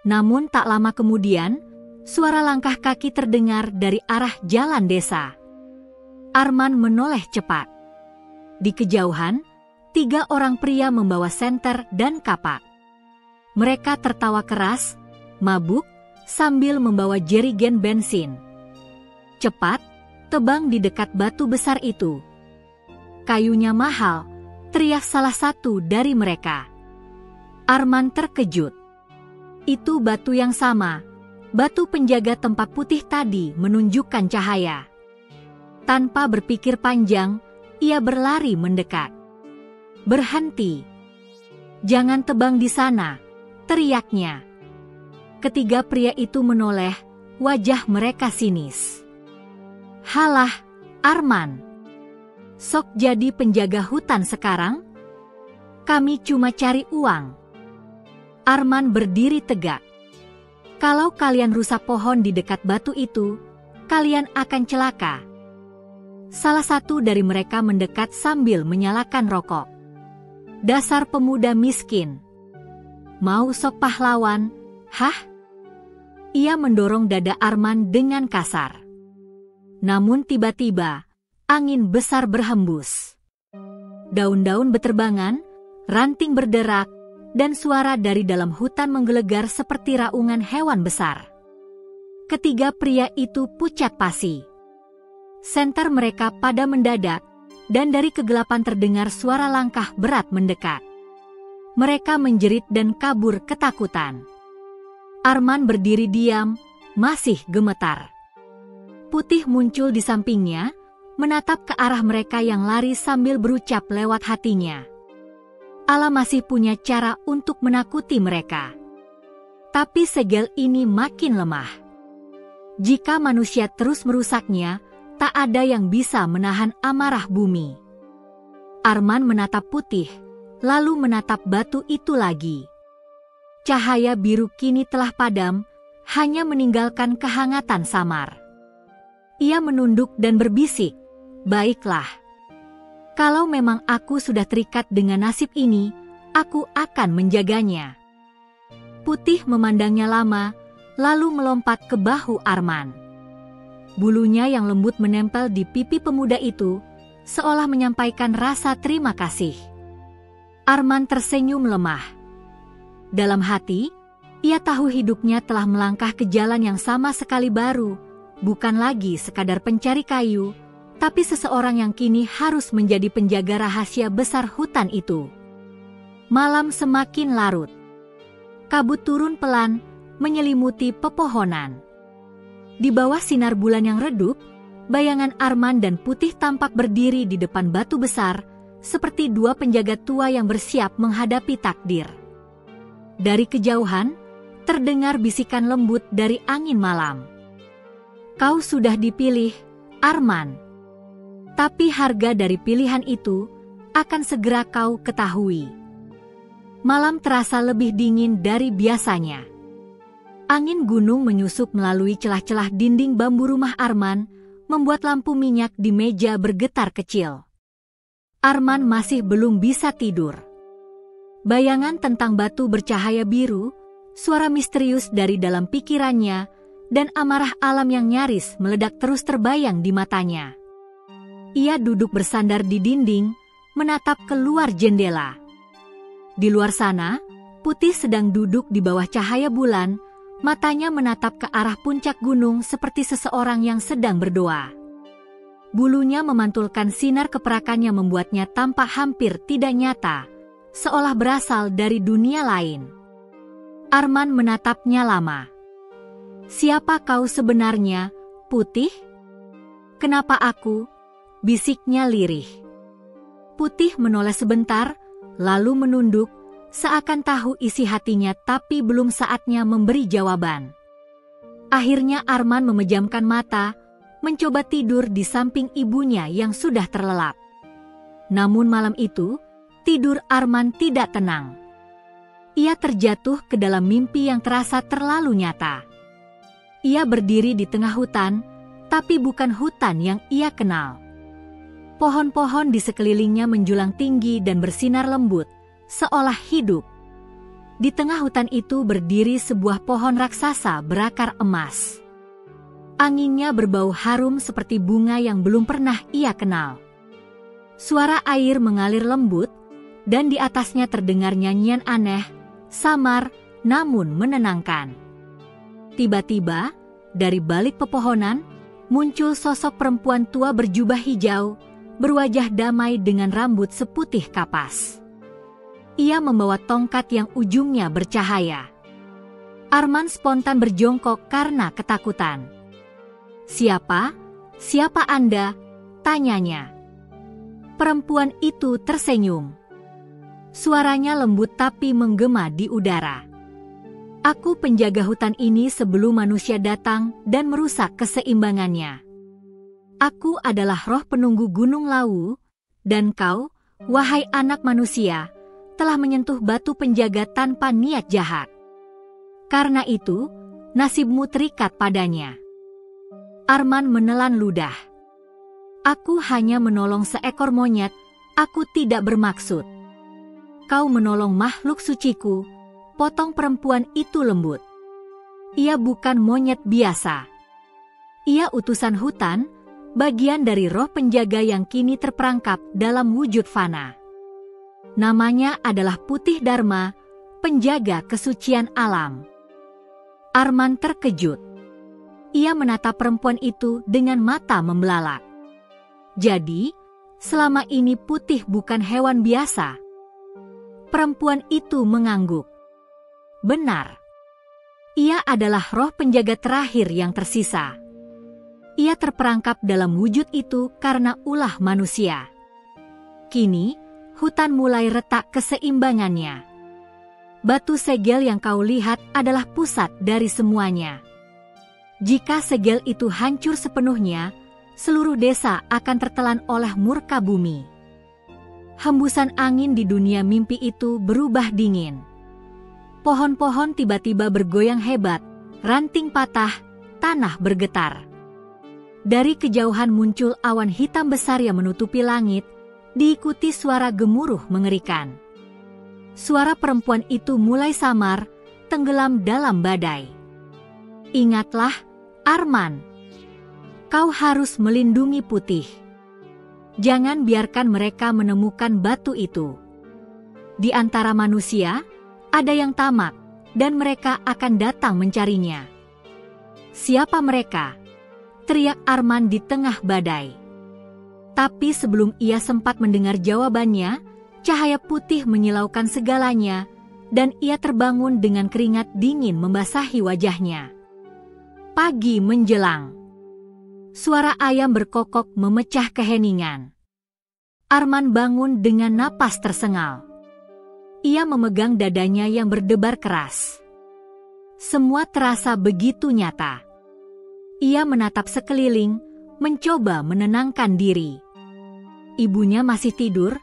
Speaker 1: Namun tak lama kemudian, suara langkah kaki terdengar dari arah jalan desa. Arman menoleh cepat. Di kejauhan, 3 orang pria membawa senter dan kapak. Mereka tertawa keras, mabuk, sambil membawa jerigen bensin. "Cepat, tebang di dekat batu besar itu. Kayunya mahal," teriak salah satu dari mereka. Arman terkejut. Itu batu yang sama. Batu penjaga tempat putih tadi menunjukkan cahaya. Tanpa berpikir panjang, ia berlari mendekat. "Berhenti! Jangan tebang di sana!" teriaknya. Ketiga pria itu menoleh, wajah mereka sinis. "Halah, Arman. Sok jadi penjaga hutan sekarang? Kami cuma cari uang." Arman berdiri tegak. "Kalau kalian rusak pohon di dekat batu itu, kalian akan celaka." Salah satu dari mereka mendekat sambil menyalakan rokok. "Dasar pemuda miskin. Mau sok pahlawan, hah?" Ia mendorong dada Arman dengan kasar. Namun tiba-tiba, angin besar berhembus. Daun-daun beterbangan, ranting berderak, dan suara dari dalam hutan menggelegar seperti raungan hewan besar. Ketiga pria itu pucat pasi. Senter mereka pada mendadak, dan dari kegelapan terdengar suara langkah berat mendekat. Mereka menjerit dan kabur ketakutan. Arman berdiri diam, masih gemetar. Putih muncul di sampingnya, menatap ke arah mereka yang lari sambil berucap lewat hatinya. Allah masih punya cara untuk menakuti mereka. Tapi segel ini makin lemah. Jika manusia terus merusaknya, tak ada yang bisa menahan amarah bumi. Arman menatap Putih, lalu menatap batu itu lagi. Cahaya biru kini telah padam, hanya meninggalkan kehangatan samar. Ia menunduk dan berbisik, "Baiklah. Kalau memang aku sudah terikat dengan nasib ini, aku akan menjaganya." Putih memandangnya lama, lalu melompat ke bahu Arman. Bulunya yang lembut menempel di pipi pemuda itu, seolah menyampaikan rasa terima kasih. Arman tersenyum lemah. Dalam hati, ia tahu hidupnya telah melangkah ke jalan yang sama sekali baru, bukan lagi sekadar pencari kayu, tapi seseorang yang kini harus menjadi penjaga rahasia besar hutan itu. Malam semakin larut. Kabut turun pelan, menyelimuti pepohonan. Di bawah sinar bulan yang redup, bayangan Arman dan Putih tampak berdiri di depan batu besar, seperti dua penjaga tua yang bersiap menghadapi takdir. Dari kejauhan, terdengar bisikan lembut dari angin malam. "Kau sudah dipilih, Arman. Tapi harga dari pilihan itu akan segera kau ketahui." Malam terasa lebih dingin dari biasanya. Angin gunung menyusup melalui celah-celah dinding bambu rumah Arman, membuat lampu minyak di meja bergetar kecil. Arman masih belum bisa tidur. Bayangan tentang batu bercahaya biru, suara misterius dari dalam pikirannya, dan amarah alam yang nyaris meledak terus terbayang di matanya. Ia duduk bersandar di dinding, menatap keluar jendela. Di luar sana, Putih sedang duduk di bawah cahaya bulan, matanya menatap ke arah puncak gunung seperti seseorang yang sedang berdoa. Bulunya memantulkan sinar keperakannya membuatnya tampak hampir tidak nyata, seolah berasal dari dunia lain. Arman menatapnya lama. "Siapa kau sebenarnya, Putih? Kenapa aku?" bisiknya lirih. Putih menoleh sebentar, lalu menunduk, seakan tahu isi hatinya tapi belum saatnya memberi jawaban. Akhirnya Arman memejamkan mata, mencoba tidur di samping ibunya yang sudah terlelap. Namun malam itu, tidur Arman tidak tenang. Ia terjatuh ke dalam mimpi yang terasa terlalu nyata. Ia berdiri di tengah hutan, tapi bukan hutan yang ia kenal. Pohon-pohon di sekelilingnya menjulang tinggi dan bersinar lembut, seolah hidup. Di tengah hutan itu berdiri sebuah pohon raksasa berakar emas. Anginnya berbau harum seperti bunga yang belum pernah ia kenal. Suara air mengalir lembut, dan di atasnya terdengar nyanyian aneh, samar, namun menenangkan. Tiba-tiba, dari balik pepohonan, muncul sosok perempuan tua berjubah hijau, berwajah damai dengan rambut seputih kapas. Ia membawa tongkat yang ujungnya bercahaya. Arman spontan berjongkok karena ketakutan. "Siapa? Siapa Anda?" tanyanya. Perempuan itu tersenyum. Suaranya lembut tapi menggema di udara. "Aku penjaga hutan ini sebelum manusia datang dan merusak keseimbangannya. Aku adalah roh penunggu Gunung Lawu, dan kau, wahai anak manusia, telah menyentuh batu penjaga tanpa niat jahat. Karena itu, nasibmu terikat padanya." Arman menelan ludah. "Aku hanya menolong seekor monyet, aku tidak bermaksud." "Kau menolong makhluk suciku," potong perempuan itu lembut. "Ia bukan monyet biasa. Ia utusan hutan, bagian dari roh penjaga yang kini terperangkap dalam wujud fana. Namanya adalah Putih Dharma, penjaga kesucian alam." Arman terkejut. Ia menatap perempuan itu dengan mata membelalak. "Jadi, selama ini Putih bukan hewan biasa?" Perempuan itu mengangguk. "Benar. Ia adalah roh penjaga terakhir yang tersisa. Ia terperangkap dalam wujud itu karena ulah manusia. Kini, hutan mulai retak keseimbangannya. Batu segel yang kau lihat adalah pusat dari semuanya. Jika segel itu hancur sepenuhnya, seluruh desa akan tertelan oleh murka bumi." Hembusan angin di dunia mimpi itu berubah dingin. Pohon-pohon tiba-tiba bergoyang hebat, ranting patah, tanah bergetar. Dari kejauhan muncul awan hitam besar yang menutupi langit, diikuti suara gemuruh mengerikan. Suara perempuan itu mulai samar, tenggelam dalam badai. "Ingatlah, Arman. Kau harus melindungi Putih. Jangan biarkan mereka menemukan batu itu. Di antara manusia, ada yang tamak, dan mereka akan datang mencarinya." "Siapa mereka?" teriak Arman di tengah badai. Tapi sebelum ia sempat mendengar jawabannya, cahaya putih menyilaukan segalanya, dan ia terbangun dengan keringat dingin membasahi wajahnya. Pagi menjelang. Suara ayam berkokok memecah keheningan. Arman bangun dengan napas tersengal. Ia memegang dadanya yang berdebar keras. Semua terasa begitu nyata. Ia menatap sekeliling, mencoba menenangkan diri. Ibunya masih tidur,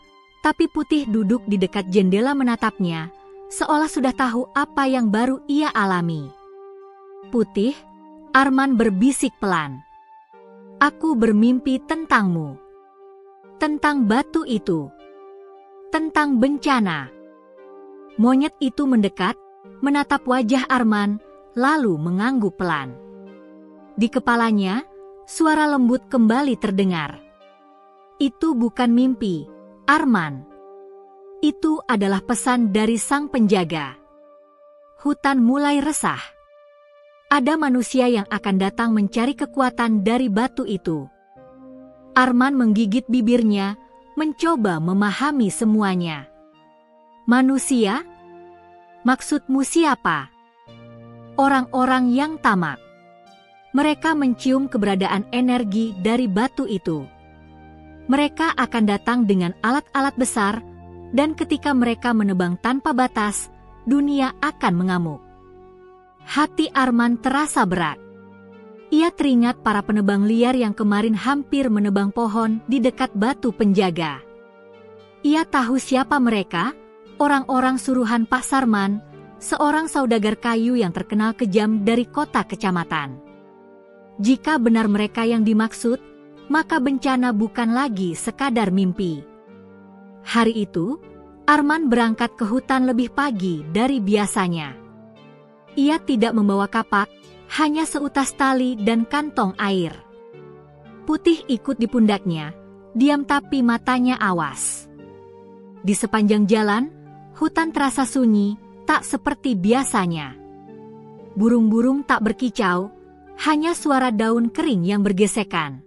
Speaker 1: tapi Putih duduk di dekat jendela menatapnya, seolah sudah tahu apa yang baru ia alami. "Putih," Arman berbisik pelan. "Aku bermimpi tentangmu. Tentang batu itu. Tentang bencana." Monyet itu mendekat, menatap wajah Arman, lalu mengangguk pelan. Di kepalanya, suara lembut kembali terdengar. "Itu bukan mimpi, Arman. Itu adalah pesan dari sang penjaga." Hutan mulai resah. Ada manusia yang akan datang mencari kekuatan dari batu itu. Arman menggigit bibirnya, mencoba memahami semuanya. "Manusia? Maksudmu siapa?" "Orang-orang yang tamak. Mereka mencium keberadaan energi dari batu itu. Mereka akan datang dengan alat-alat besar, dan ketika mereka menebang tanpa batas, dunia akan mengamuk." Hati Arman terasa berat. Ia teringat para penebang liar yang kemarin hampir menebang pohon di dekat batu penjaga. Ia tahu siapa mereka, orang-orang suruhan Pak Sarman, seorang saudagar kayu yang terkenal kejam dari kota kecamatan. Jika benar mereka yang dimaksud, maka bencana bukan lagi sekadar mimpi. Hari itu, Arman berangkat ke hutan lebih pagi dari biasanya. Ia tidak membawa kapak, hanya seutas tali dan kantong air. Putih ikut di pundaknya, diam tapi matanya awas. Di sepanjang jalan, hutan terasa sunyi, tak seperti biasanya. Burung-burung tak berkicau, hanya suara daun kering yang bergesekan.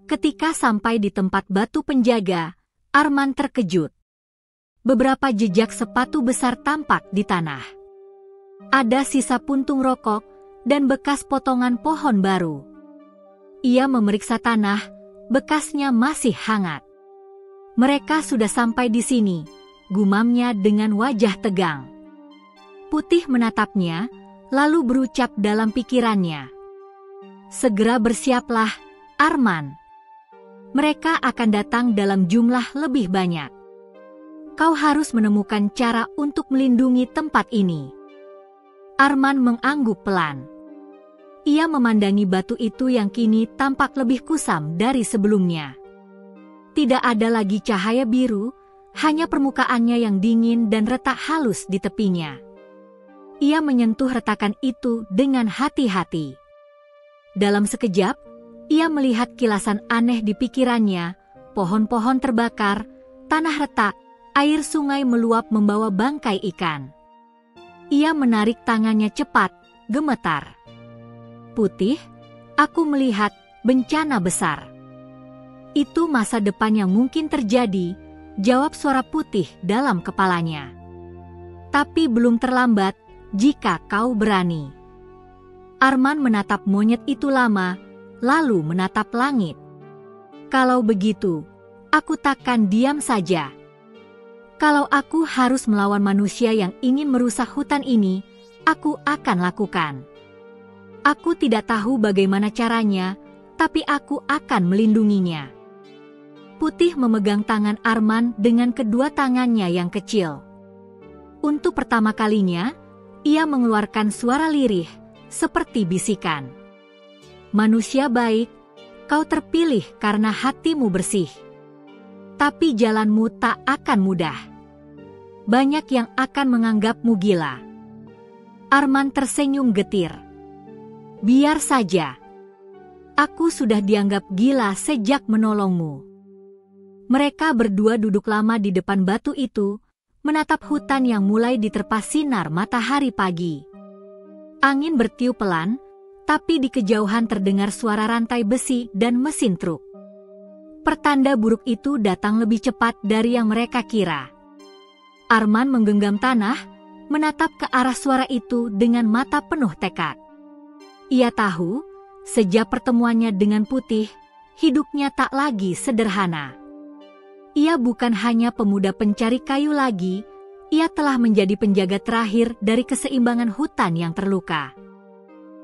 Speaker 1: Ketika sampai di tempat batu penjaga, Arman terkejut. Beberapa jejak sepatu besar tampak di tanah. Ada sisa puntung rokok dan bekas potongan pohon baru. Ia memeriksa tanah, bekasnya masih hangat. Mereka sudah sampai di sini, gumamnya dengan wajah tegang. Putih menatapnya, lalu berucap dalam pikirannya. Segera bersiaplah, Arman. Mereka akan datang dalam jumlah lebih banyak. Kau harus menemukan cara untuk melindungi tempat ini. Arman mengangguk pelan. Ia memandangi batu itu yang kini tampak lebih kusam dari sebelumnya. Tidak ada lagi cahaya biru, hanya permukaannya yang dingin dan retak halus di tepinya. Ia menyentuh retakan itu dengan hati-hati. Dalam sekejap, ia melihat kilasan aneh di pikirannya, pohon-pohon terbakar, tanah retak, air sungai meluap membawa bangkai ikan. Ia menarik tangannya cepat, gemetar. Putih, aku melihat bencana besar. Itu masa depan yang mungkin terjadi, jawab suara Putih dalam kepalanya. Tapi belum terlambat, jika kau berani. Arman menatap monyet itu lama, lalu menatap langit. Kalau begitu, aku takkan diam saja. Kalau aku harus melawan manusia yang ingin merusak hutan ini, aku akan lakukan. Aku tidak tahu bagaimana caranya, tapi aku akan melindunginya. Putih memegang tangan Arman dengan kedua tangannya yang kecil. Untuk pertama kalinya, ia mengeluarkan suara lirih, seperti bisikan. Manusia baik, kau terpilih karena hatimu bersih. Tapi jalanmu tak akan mudah. Banyak yang akan menganggapmu gila. Arman tersenyum getir. Biar saja. Aku sudah dianggap gila sejak menolongmu. Mereka berdua duduk lama di depan batu itu, menatap hutan yang mulai diterpa sinar matahari pagi. Angin bertiup pelan, tapi di kejauhan terdengar suara rantai besi dan mesin truk. Pertanda buruk itu datang lebih cepat dari yang mereka kira. Arman menggenggam tanah, menatap ke arah suara itu dengan mata penuh tekad. Ia tahu, sejak pertemuannya dengan Putih, hidupnya tak lagi sederhana. Ia bukan hanya pemuda pencari kayu lagi, ia telah menjadi penjaga terakhir dari keseimbangan hutan yang terluka.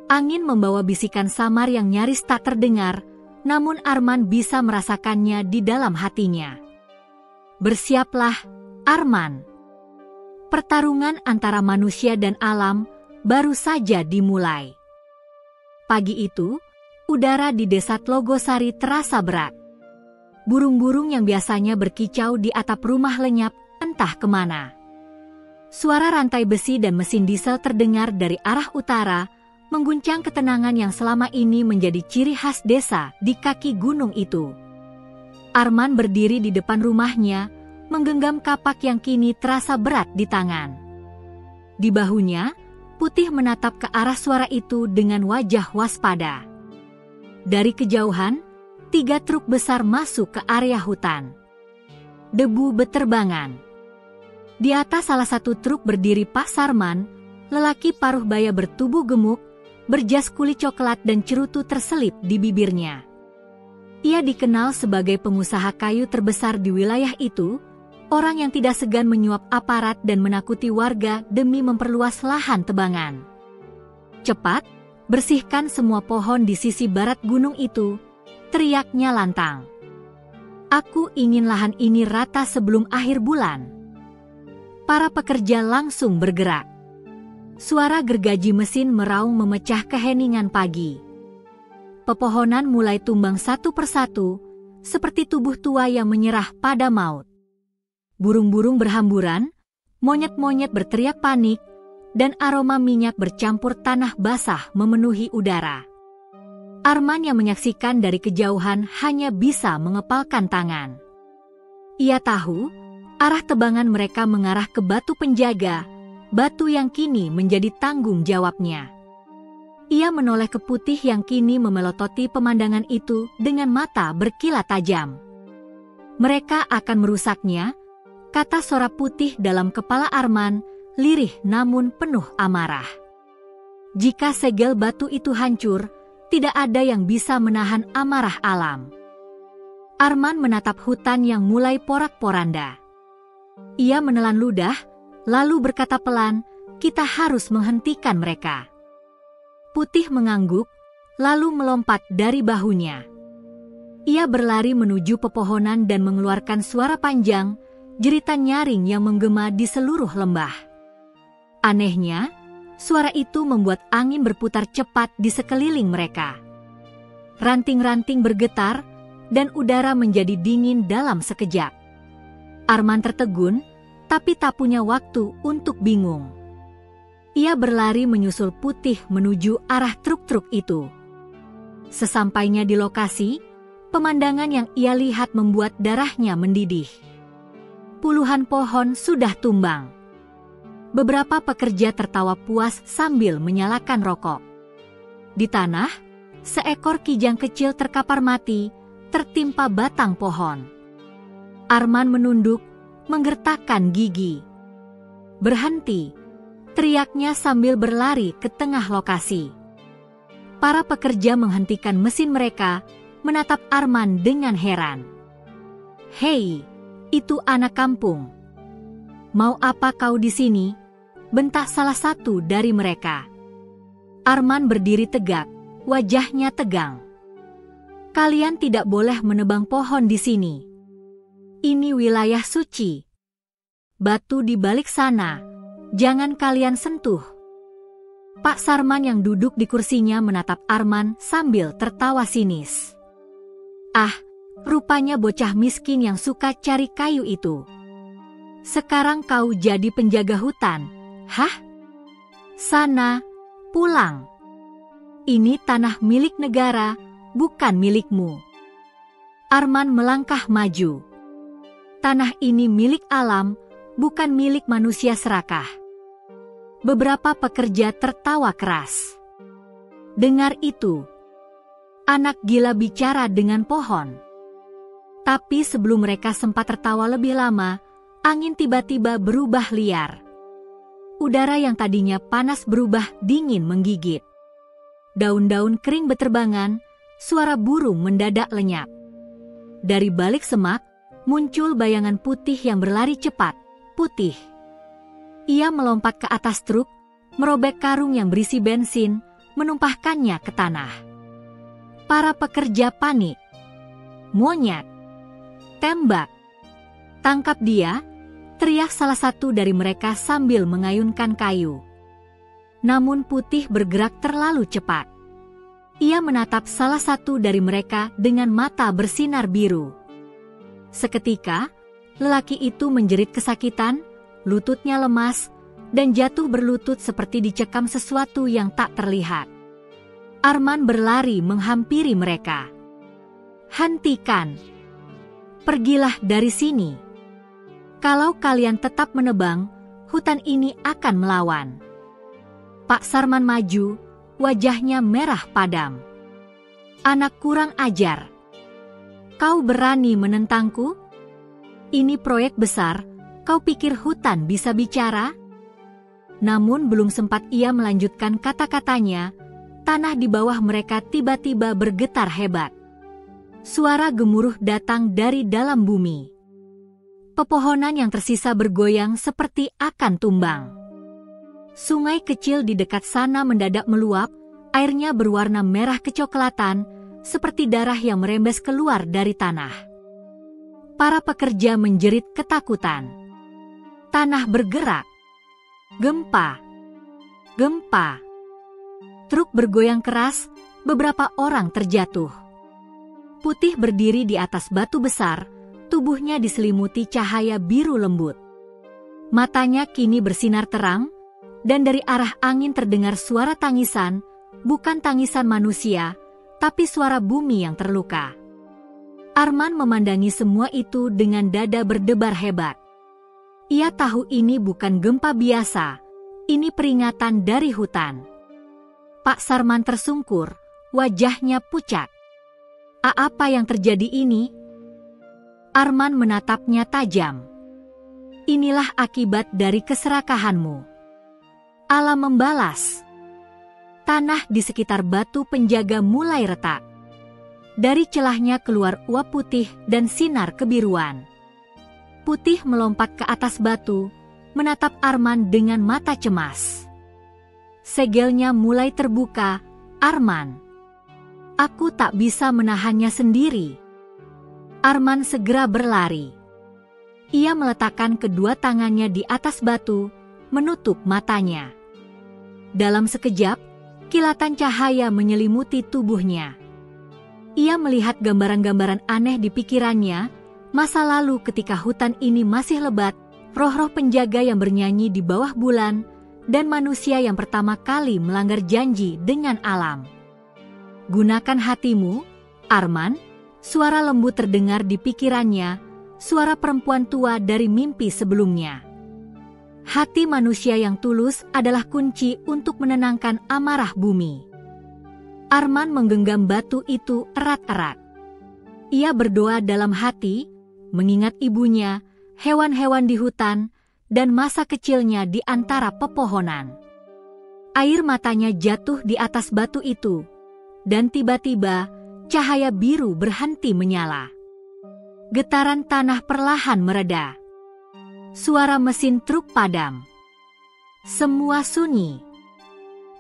Speaker 1: Angin membawa bisikan samar yang nyaris tak terdengar, namun Arman bisa merasakannya di dalam hatinya. Bersiaplah, Arman. Pertarungan antara manusia dan alam baru saja dimulai. Pagi itu, udara di desa Tlogosari terasa berat. Burung-burung yang biasanya berkicau di atap rumah lenyap, entah kemana. Suara rantai besi dan mesin diesel terdengar dari arah utara, mengguncang ketenangan yang selama ini menjadi ciri khas desa di kaki gunung itu. Arman berdiri di depan rumahnya, menggenggam kapak yang kini terasa berat di tangan. Di bahunya, Putih menatap ke arah suara itu dengan wajah waspada. Dari kejauhan, 3 truk besar masuk ke area hutan. Debu beterbangan. Di atas salah satu truk berdiri Pak Sarman, lelaki paruh baya bertubuh gemuk, berjas kulit coklat dan cerutu terselip di bibirnya. Ia dikenal sebagai pengusaha kayu terbesar di wilayah itu, orang yang tidak segan menyuap aparat dan menakuti warga demi memperluas lahan tebangan. Cepat, bersihkan semua pohon di sisi barat gunung itu, teriaknya lantang. Aku ingin lahan ini rata sebelum akhir bulan. Para pekerja langsung bergerak. Suara gergaji mesin meraung memecah keheningan pagi. Pepohonan mulai tumbang satu persatu, seperti tubuh tua yang menyerah pada maut. Burung-burung berhamburan, monyet-monyet berteriak panik, dan aroma minyak bercampur tanah basah memenuhi udara. Arman yang menyaksikan dari kejauhan hanya bisa mengepalkan tangan. Ia tahu, arah tebangan mereka mengarah ke batu penjaga, batu yang kini menjadi tanggung jawabnya. Ia menoleh ke Putih yang kini memelototi pemandangan itu dengan mata berkilat tajam. Mereka akan merusaknya, kata suara Putih dalam kepala Arman, lirih namun penuh amarah. Jika segel batu itu hancur, tidak ada yang bisa menahan amarah alam. Arman menatap hutan yang mulai porak-poranda. Ia menelan ludah, lalu berkata pelan, "Kita harus menghentikan mereka." Putih mengangguk, lalu melompat dari bahunya. Ia berlari menuju pepohonan dan mengeluarkan suara panjang, jeritan nyaring yang menggema di seluruh lembah. Anehnya, suara itu membuat angin berputar cepat di sekeliling mereka. Ranting-ranting bergetar, dan udara menjadi dingin dalam sekejap. Arman tertegun, tapi tak punya waktu untuk bingung. Ia berlari menyusul Putih menuju arah truk-truk itu. Sesampainya di lokasi, pemandangan yang ia lihat membuat darahnya mendidih. Puluhan pohon sudah tumbang. Beberapa pekerja tertawa puas sambil menyalakan rokok. Di tanah, seekor kijang kecil terkapar mati, tertimpa batang pohon. Arman menunduk, menggertakkan gigi. "Berhenti!" teriaknya sambil berlari ke tengah lokasi. Para pekerja menghentikan mesin mereka, menatap Arman dengan heran. "Hei, itu anak kampung. Mau apa kau di sini?" bentak salah satu dari mereka. Arman berdiri tegak, wajahnya tegang. "Kalian tidak boleh menebang pohon di sini. Ini wilayah suci. Batu di balik sana, jangan kalian sentuh." Pak Sarman yang duduk di kursinya menatap Arman sambil tertawa sinis. "Ah, rupanya bocah miskin yang suka cari kayu itu. Sekarang kau jadi penjaga hutan, hah? Sana, pulang. Ini tanah milik negara, bukan milikmu." Arman melangkah maju. "Tanah ini milik alam, bukan milik manusia serakah." Beberapa pekerja tertawa keras. Dengar itu. Anak gila bicara dengan pohon. Tapi sebelum mereka sempat tertawa lebih lama, angin tiba-tiba berubah liar. Udara yang tadinya panas berubah dingin menggigit. Daun-daun kering beterbangan, suara burung mendadak lenyap. Dari balik semak, muncul bayangan Putih yang berlari cepat. Putih. Ia melompat ke atas truk, merobek karung yang berisi bensin, menumpahkannya ke tanah. Para pekerja panik. "Monyet! Tembak! Tangkap dia!" teriak salah satu dari mereka sambil mengayunkan kayu. Namun Putih bergerak terlalu cepat. Ia menatap salah satu dari mereka dengan mata bersinar biru. Seketika, lelaki itu menjerit kesakitan, lututnya lemas, dan jatuh berlutut seperti dicekam sesuatu yang tak terlihat. Arman berlari menghampiri mereka. "Hentikan! Pergilah dari sini. Kalau kalian tetap menebang, hutan ini akan melawan." Pak Sarman maju, wajahnya merah padam. "Anak kurang ajar. Kau berani menentangku? Ini proyek besar, kau pikir hutan bisa bicara?" Namun belum sempat ia melanjutkan kata-katanya, tanah di bawah mereka tiba-tiba bergetar hebat. Suara gemuruh datang dari dalam bumi. Pepohonan yang tersisa bergoyang seperti akan tumbang. Sungai kecil di dekat sana mendadak meluap, airnya berwarna merah kecoklatan, seperti darah yang merembes keluar dari tanah. Para pekerja menjerit ketakutan. Tanah bergerak. Gempa. Gempa. Truk bergoyang keras, beberapa orang terjatuh. Putih berdiri di atas batu besar, tubuhnya diselimuti cahaya biru lembut. Matanya kini bersinar terang, dan dari arah angin terdengar suara tangisan, bukan tangisan manusia, tapi suara bumi yang terluka. Arman memandangi semua itu dengan dada berdebar hebat. Ia tahu ini bukan gempa biasa, Ini peringatan dari hutan. Pak Sarman tersungkur, wajahnya pucat. Apa yang terjadi ini? Arman menatapnya tajam. Inilah akibat dari keserakahanmu. Alam membalas. Tanah di sekitar batu penjaga mulai retak. Dari celahnya keluar uap putih dan sinar kebiruan. Putih melompat ke atas batu, menatap Arman dengan mata cemas. Segelnya mulai terbuka. Arman, aku tak bisa menahannya sendiri. Arman segera berlari. Ia meletakkan kedua tangannya di atas batu, menutup matanya. Dalam sekejap, kilatan cahaya menyelimuti tubuhnya. Ia melihat gambaran-gambaran aneh di pikirannya, masa lalu ketika hutan ini masih lebat, roh-roh penjaga yang bernyanyi di bawah bulan, dan manusia yang pertama kali melanggar janji dengan alam. Gunakan hatimu, Arman. Suara lembut terdengar di pikirannya, suara perempuan tua dari mimpi sebelumnya. Hati manusia yang tulus adalah kunci untuk menenangkan amarah bumi. Arman menggenggam batu itu erat-erat. Ia berdoa dalam hati, mengingat ibunya, hewan-hewan di hutan, dan masa kecilnya di antara pepohonan. Air matanya jatuh di atas batu itu, dan tiba-tiba cahaya biru berhenti menyala. Getaran tanah perlahan mereda. Suara mesin truk padam. Semua sunyi.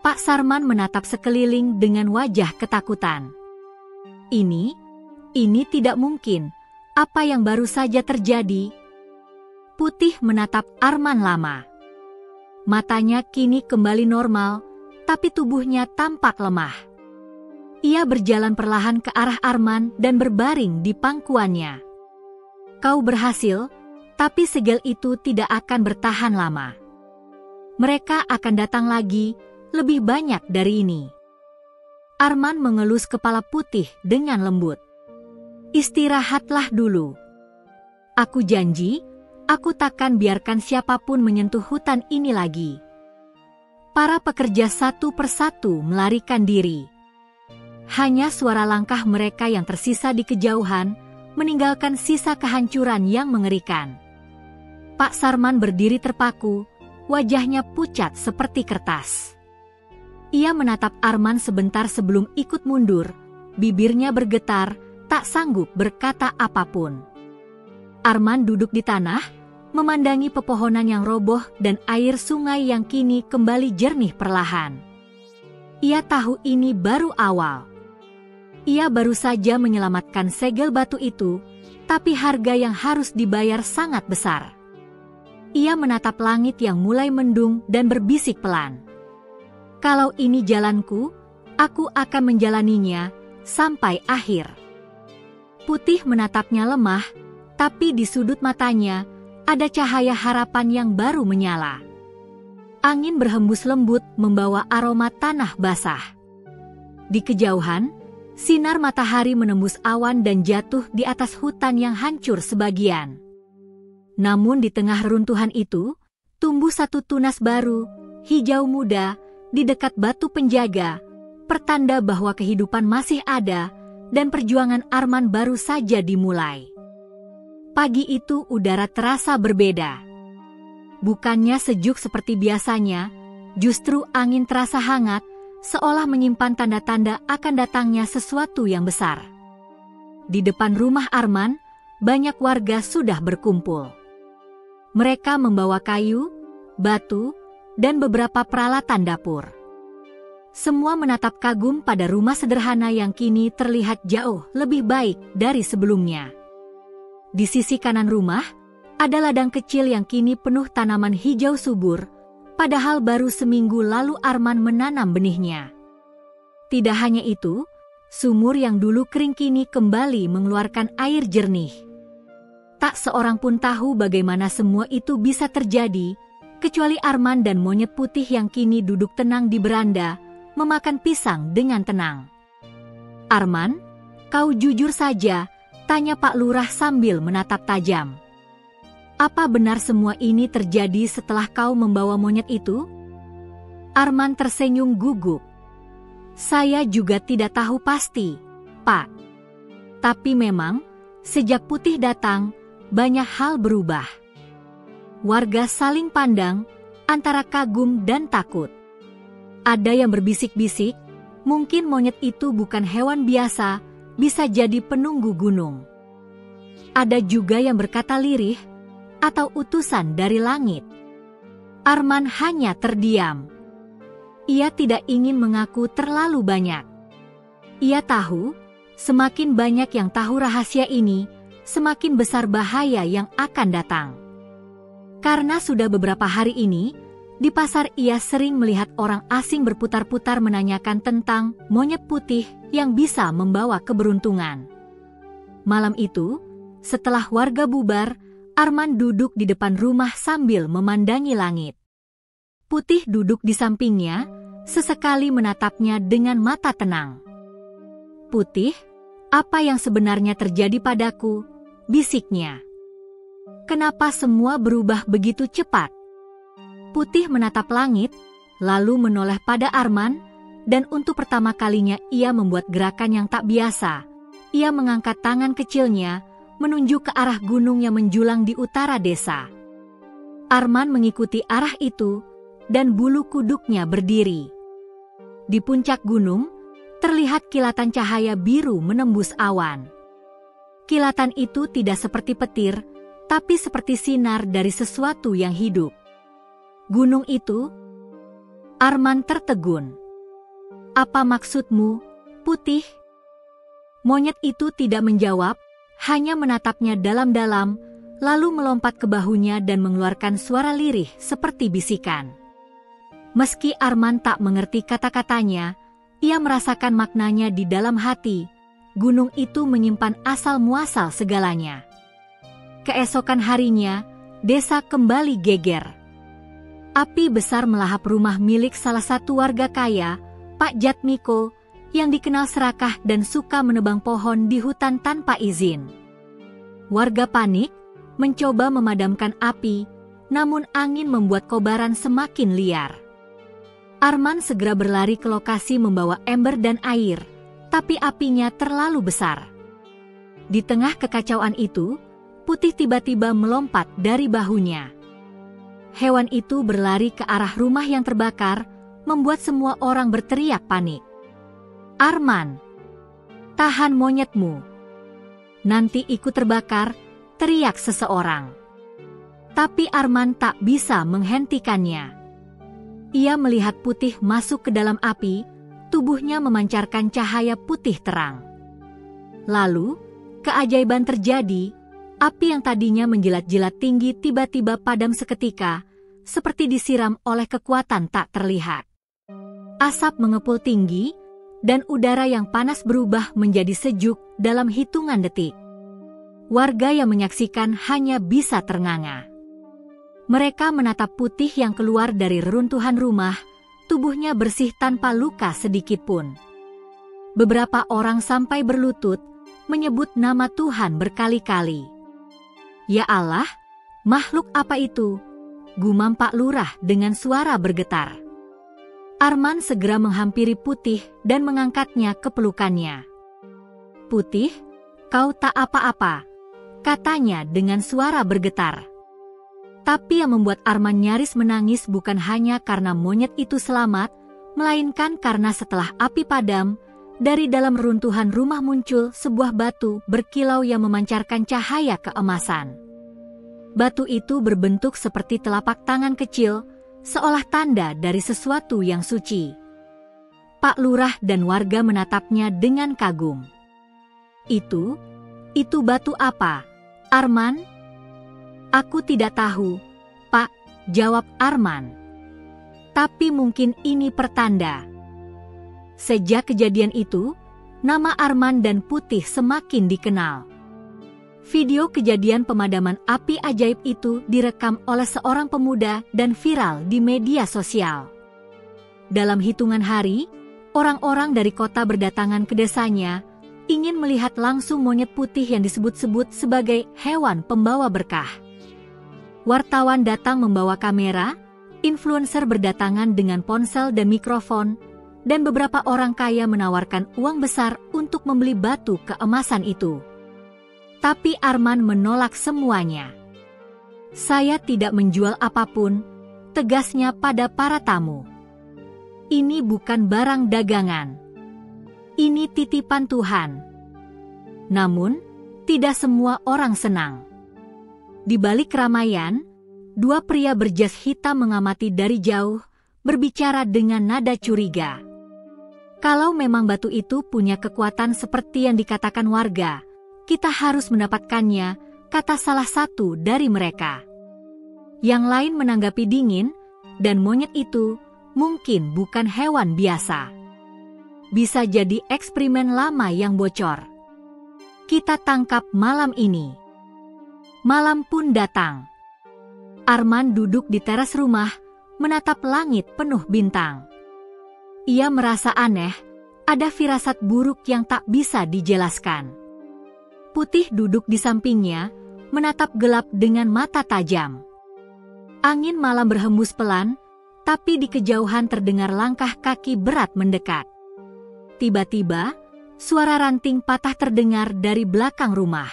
Speaker 1: Pak Sarman menatap sekeliling dengan wajah ketakutan. Ini tidak mungkin. Apa yang baru saja terjadi? Putih menatap Arman lama. Matanya kini kembali normal, tapi tubuhnya tampak lemah. Ia berjalan perlahan ke arah Arman dan berbaring di pangkuannya. Kau berhasil, tapi segel itu tidak akan bertahan lama. Mereka akan datang lagi, lebih banyak dari ini. Arman mengelus kepala Putih dengan lembut. Istirahatlah dulu. Aku janji, aku takkan biarkan siapapun menyentuh hutan ini lagi. Para pekerja satu persatu melarikan diri. Hanya suara langkah mereka yang tersisa di kejauhan, meninggalkan sisa kehancuran yang mengerikan. Pak Sarman berdiri terpaku, wajahnya pucat seperti kertas. Ia menatap Arman sebentar sebelum ikut mundur, bibirnya bergetar, tak sanggup berkata apapun. Arman duduk di tanah, memandangi pepohonan yang roboh dan air sungai yang kini kembali jernih perlahan. Ia tahu ini baru awal. Ia baru saja menyelamatkan segel batu itu, tapi harga yang harus dibayar sangat besar. Ia menatap langit yang mulai mendung dan berbisik pelan. Kalau ini jalanku, aku akan menjalaninya sampai akhir. Putih menatapnya lemah, tapi di sudut matanya ada cahaya harapan yang baru menyala. Angin berhembus lembut membawa aroma tanah basah. Di kejauhan, sinar matahari menembus awan dan jatuh di atas hutan yang hancur sebagian. Namun di tengah reruntuhan itu, tumbuh satu tunas baru, hijau muda, di dekat batu penjaga, pertanda bahwa kehidupan masih ada dan perjuangan Arman baru saja dimulai. Pagi itu udara terasa berbeda. Bukannya sejuk seperti biasanya, justru angin terasa hangat, seolah menyimpan tanda-tanda akan datangnya sesuatu yang besar. Di depan rumah Arman, banyak warga sudah berkumpul. Mereka membawa kayu, batu, dan beberapa peralatan dapur. Semua menatap kagum pada rumah sederhana yang kini terlihat jauh lebih baik dari sebelumnya. Di sisi kanan rumah, ada ladang kecil yang kini penuh tanaman hijau subur, padahal baru seminggu lalu Arman menanam benihnya. Tidak hanya itu, sumur yang dulu kering kini kembali mengeluarkan air jernih. Tak seorang pun tahu bagaimana semua itu bisa terjadi, kecuali Arman dan monyet putih yang kini duduk tenang di beranda, memakan pisang dengan tenang. "Arman, kau jujur saja," tanya Pak Lurah sambil menatap tajam. "Apa benar semua ini terjadi setelah kau membawa monyet itu?" Arman tersenyum gugup. Saya juga tidak tahu pasti, Pak. Tapi memang, sejak Putih datang, banyak hal berubah. Warga saling pandang, antara kagum dan takut. Ada yang berbisik-bisik, mungkin monyet itu bukan hewan biasa, bisa jadi penunggu gunung. Ada juga yang berkata lirih, atau utusan dari langit. Arman hanya terdiam. Ia tidak ingin mengaku terlalu banyak. Ia tahu, semakin banyak yang tahu rahasia ini, semakin besar bahaya yang akan datang. Karena sudah beberapa hari ini, di pasar ia sering melihat orang asing berputar-putar menanyakan tentang monyet putih yang bisa membawa keberuntungan. Malam itu, setelah warga bubar, Arman duduk di depan rumah sambil memandangi langit. Putih duduk di sampingnya, sesekali menatapnya dengan mata tenang. Putih, apa yang sebenarnya terjadi padaku? Bisiknya. Kenapa semua berubah begitu cepat? Putih menatap langit, lalu menoleh pada Arman, dan untuk pertama kalinya ia membuat gerakan yang tak biasa. Ia mengangkat tangan kecilnya, menunjuk ke arah gunung yang menjulang di utara desa. Arman mengikuti arah itu, dan bulu kuduknya berdiri. Di puncak gunung, terlihat kilatan cahaya biru menembus awan. Kilatan itu tidak seperti petir, tapi seperti sinar dari sesuatu yang hidup. Gunung itu? Arman tertegun. Apa maksudmu, Putih? Monyet itu tidak menjawab, hanya menatapnya dalam-dalam, lalu melompat ke bahunya dan mengeluarkan suara lirih seperti bisikan. Meski Arman tak mengerti kata-katanya, ia merasakan maknanya di dalam hati. Gunung itu menyimpan asal-muasal segalanya. Keesokan harinya, desa kembali geger. Api besar melahap rumah milik salah satu warga kaya, Pak Jatmiko, yang dikenal serakah dan suka menebang pohon di hutan tanpa izin. Warga panik, mencoba memadamkan api, namun angin membuat kobaran semakin liar. Arman segera berlari ke lokasi membawa ember dan air, tapi apinya terlalu besar. Di tengah kekacauan itu, Putih tiba-tiba melompat dari bahunya. Hewan itu berlari ke arah rumah yang terbakar, membuat semua orang berteriak panik. Arman, tahan monyetmu. Nanti ikut terbakar, teriak seseorang. Tapi Arman tak bisa menghentikannya. Ia melihat Putih masuk ke dalam api, tubuhnya memancarkan cahaya putih terang. Lalu, keajaiban terjadi. Api yang tadinya menjilat-jilat tinggi tiba-tiba padam seketika, seperti disiram oleh kekuatan tak terlihat. Asap mengepul tinggi, dan udara yang panas berubah menjadi sejuk dalam hitungan detik. Warga yang menyaksikan hanya bisa ternganga. Mereka menatap Putih yang keluar dari reruntuhan rumah, tubuhnya bersih tanpa luka sedikit pun. Beberapa orang sampai berlutut, menyebut nama Tuhan berkali-kali. Ya Allah, makhluk apa itu? Gumam Pak Lurah dengan suara bergetar. Arman segera menghampiri Putih dan mengangkatnya ke pelukannya. Putih, kau tak apa-apa, katanya dengan suara bergetar. Tapi yang membuat Arman nyaris menangis bukan hanya karena monyet itu selamat, melainkan karena setelah api padam, dari dalam runtuhan rumah muncul sebuah batu berkilau yang memancarkan cahaya keemasan. Batu itu berbentuk seperti telapak tangan kecil, seolah tanda dari sesuatu yang suci. Pak Lurah dan warga menatapnya dengan kagum. Itu batu apa, Arman? Aku tidak tahu, Pak, jawab Arman. Tapi mungkin ini pertanda. Sejak kejadian itu, nama Arman dan Putih semakin dikenal. Video kejadian pemadaman api ajaib itu direkam oleh seorang pemuda dan viral di media sosial. Dalam hitungan hari, orang-orang dari kota berdatangan ke desanya, ingin melihat langsung monyet putih yang disebut-sebut sebagai hewan pembawa berkah. Wartawan datang membawa kamera, influencer berdatangan dengan ponsel dan mikrofon, dan beberapa orang kaya menawarkan uang besar untuk membeli batu keemasan itu. Tapi Arman menolak semuanya. "Saya tidak menjual apapun," tegasnya pada para tamu. "Ini bukan barang dagangan. Ini titipan Tuhan." Namun, tidak semua orang senang. Di balik keramaian, dua pria berjas hitam mengamati dari jauh, berbicara dengan nada curiga. "Kalau memang batu itu punya kekuatan seperti yang dikatakan warga, kita harus mendapatkannya," kata salah satu dari mereka. Yang lain menanggapi dingin, "Dan monyet itu mungkin bukan hewan biasa. Bisa jadi eksperimen lama yang bocor. Kita tangkap malam ini." Malam pun datang. Arman duduk di teras rumah, menatap langit penuh bintang. Ia merasa aneh, ada firasat buruk yang tak bisa dijelaskan. Putih duduk di sampingnya, menatap gelap dengan mata tajam. Angin malam berhembus pelan, tapi di kejauhan terdengar langkah kaki berat mendekat. Tiba-tiba, suara ranting patah terdengar dari belakang rumah.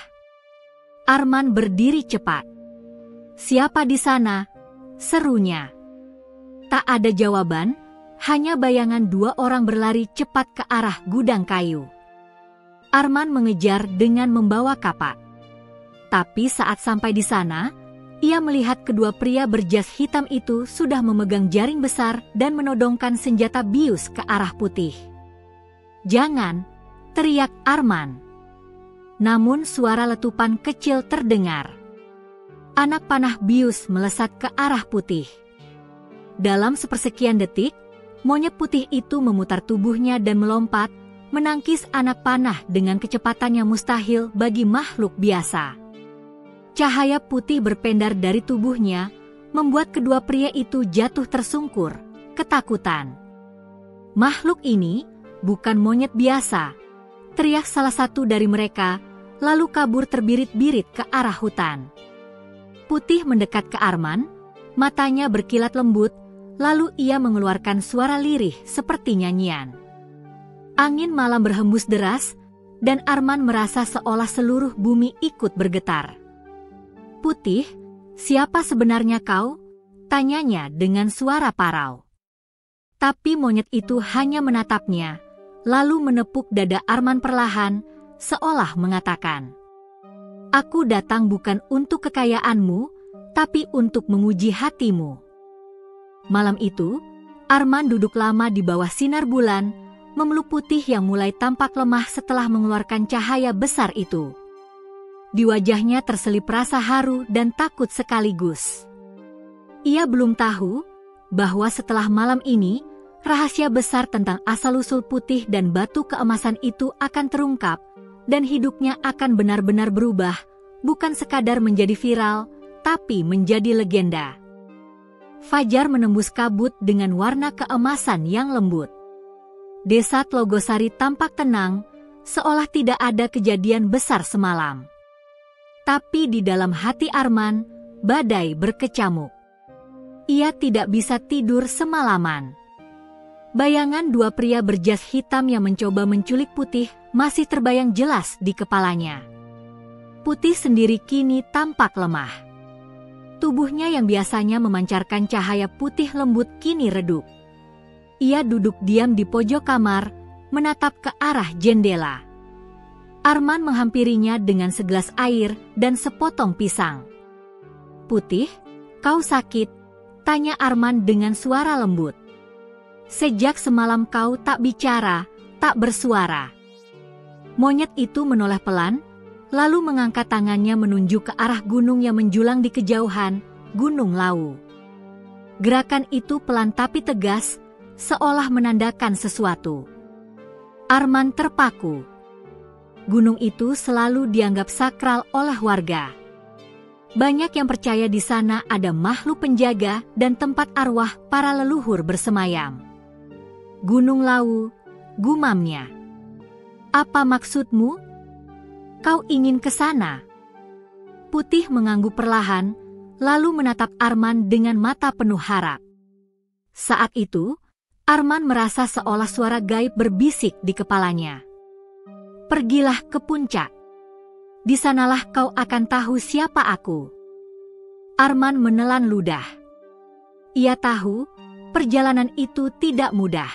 Speaker 1: Arman berdiri cepat. "Siapa di sana?" serunya. Tak ada jawaban, hanya bayangan dua orang berlari cepat ke arah gudang kayu. Arman mengejar dengan membawa kapak. Tapi saat sampai di sana, ia melihat kedua pria berjas hitam itu sudah memegang jaring besar dan menodongkan senjata bius ke arah Putih. "Jangan!" teriak Arman. Namun suara letupan kecil terdengar. Anak panah bius melesat ke arah Putih. Dalam sepersekian detik, monyet putih itu memutar tubuhnya dan melompat, menangkis anak panah dengan kecepatan yang mustahil bagi makhluk biasa. Cahaya putih berpendar dari tubuhnya, membuat kedua pria itu jatuh tersungkur, ketakutan. "Makhluk ini bukan monyet biasa," teriak salah satu dari mereka, lalu kabur terbirit-birit ke arah hutan. Putih mendekat ke Arman, matanya berkilat lembut, lalu ia mengeluarkan suara lirih seperti nyanyian. Angin malam berhembus deras, dan Arman merasa seolah seluruh bumi ikut bergetar. "Putih, siapa sebenarnya kau?" tanyanya dengan suara parau. Tapi monyet itu hanya menatapnya, lalu menepuk dada Arman perlahan, seolah mengatakan, "Aku datang bukan untuk kekayaanmu, tapi untuk menguji hatimu." Malam itu, Arman duduk lama di bawah sinar bulan, memeluk Putih yang mulai tampak lemah setelah mengeluarkan cahaya besar itu. Di wajahnya terselip rasa haru dan takut sekaligus. Ia belum tahu bahwa setelah malam ini, rahasia besar tentang asal-usul Putih dan batu keemasan itu akan terungkap, dan hidupnya akan benar-benar berubah, bukan sekadar menjadi viral, tapi menjadi legenda. Fajar menembus kabut dengan warna keemasan yang lembut. Desa Tlogosari tampak tenang, seolah tidak ada kejadian besar semalam. Tapi di dalam hati Arman, badai berkecamuk. Ia tidak bisa tidur semalaman. Bayangan dua pria berjas hitam yang mencoba menculik Putih masih terbayang jelas di kepalanya. Putih sendiri kini tampak lemah. Tubuhnya yang biasanya memancarkan cahaya putih lembut kini redup. Ia duduk diam di pojok kamar, menatap ke arah jendela. Arman menghampirinya dengan segelas air dan sepotong pisang. "Putih, kau sakit?" tanya Arman dengan suara lembut. "Sejak semalam kau tak bicara, tak bersuara." Monyet itu menoleh pelan, lalu mengangkat tangannya menunjuk ke arah gunung yang menjulang di kejauhan, Gunung Lawu. Gerakan itu pelan tapi tegas, seolah menandakan sesuatu. Arman terpaku. Gunung itu selalu dianggap sakral oleh warga. Banyak yang percaya di sana ada makhluk penjaga dan tempat arwah para leluhur bersemayam. "Gunung Lawu," gumamnya. "Apa maksudmu? Kau ingin ke sana?" Putih mengangguk perlahan, lalu menatap Arman dengan mata penuh harap. Saat itu, Arman merasa seolah suara gaib berbisik di kepalanya. Pergilah ke puncak. Di sanalah kau akan tahu siapa aku. Arman menelan ludah. Ia tahu perjalanan itu tidak mudah.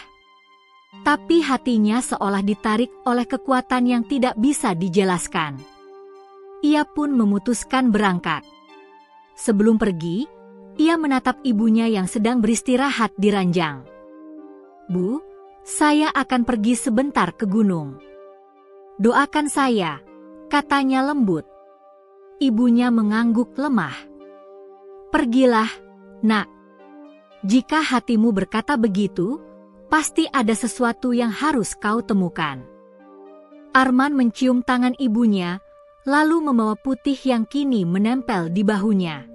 Speaker 1: Tapi hatinya seolah ditarik oleh kekuatan yang tidak bisa dijelaskan. Ia pun memutuskan berangkat. Sebelum pergi, ia menatap ibunya yang sedang beristirahat di ranjang. Bu, saya akan pergi sebentar ke gunung. Doakan saya, katanya lembut. Ibunya mengangguk lemah. Pergilah, nak. Jika hatimu berkata begitu, pasti ada sesuatu yang harus kau temukan. Arman mencium tangan ibunya, lalu membawa Putih yang kini menempel di bahunya.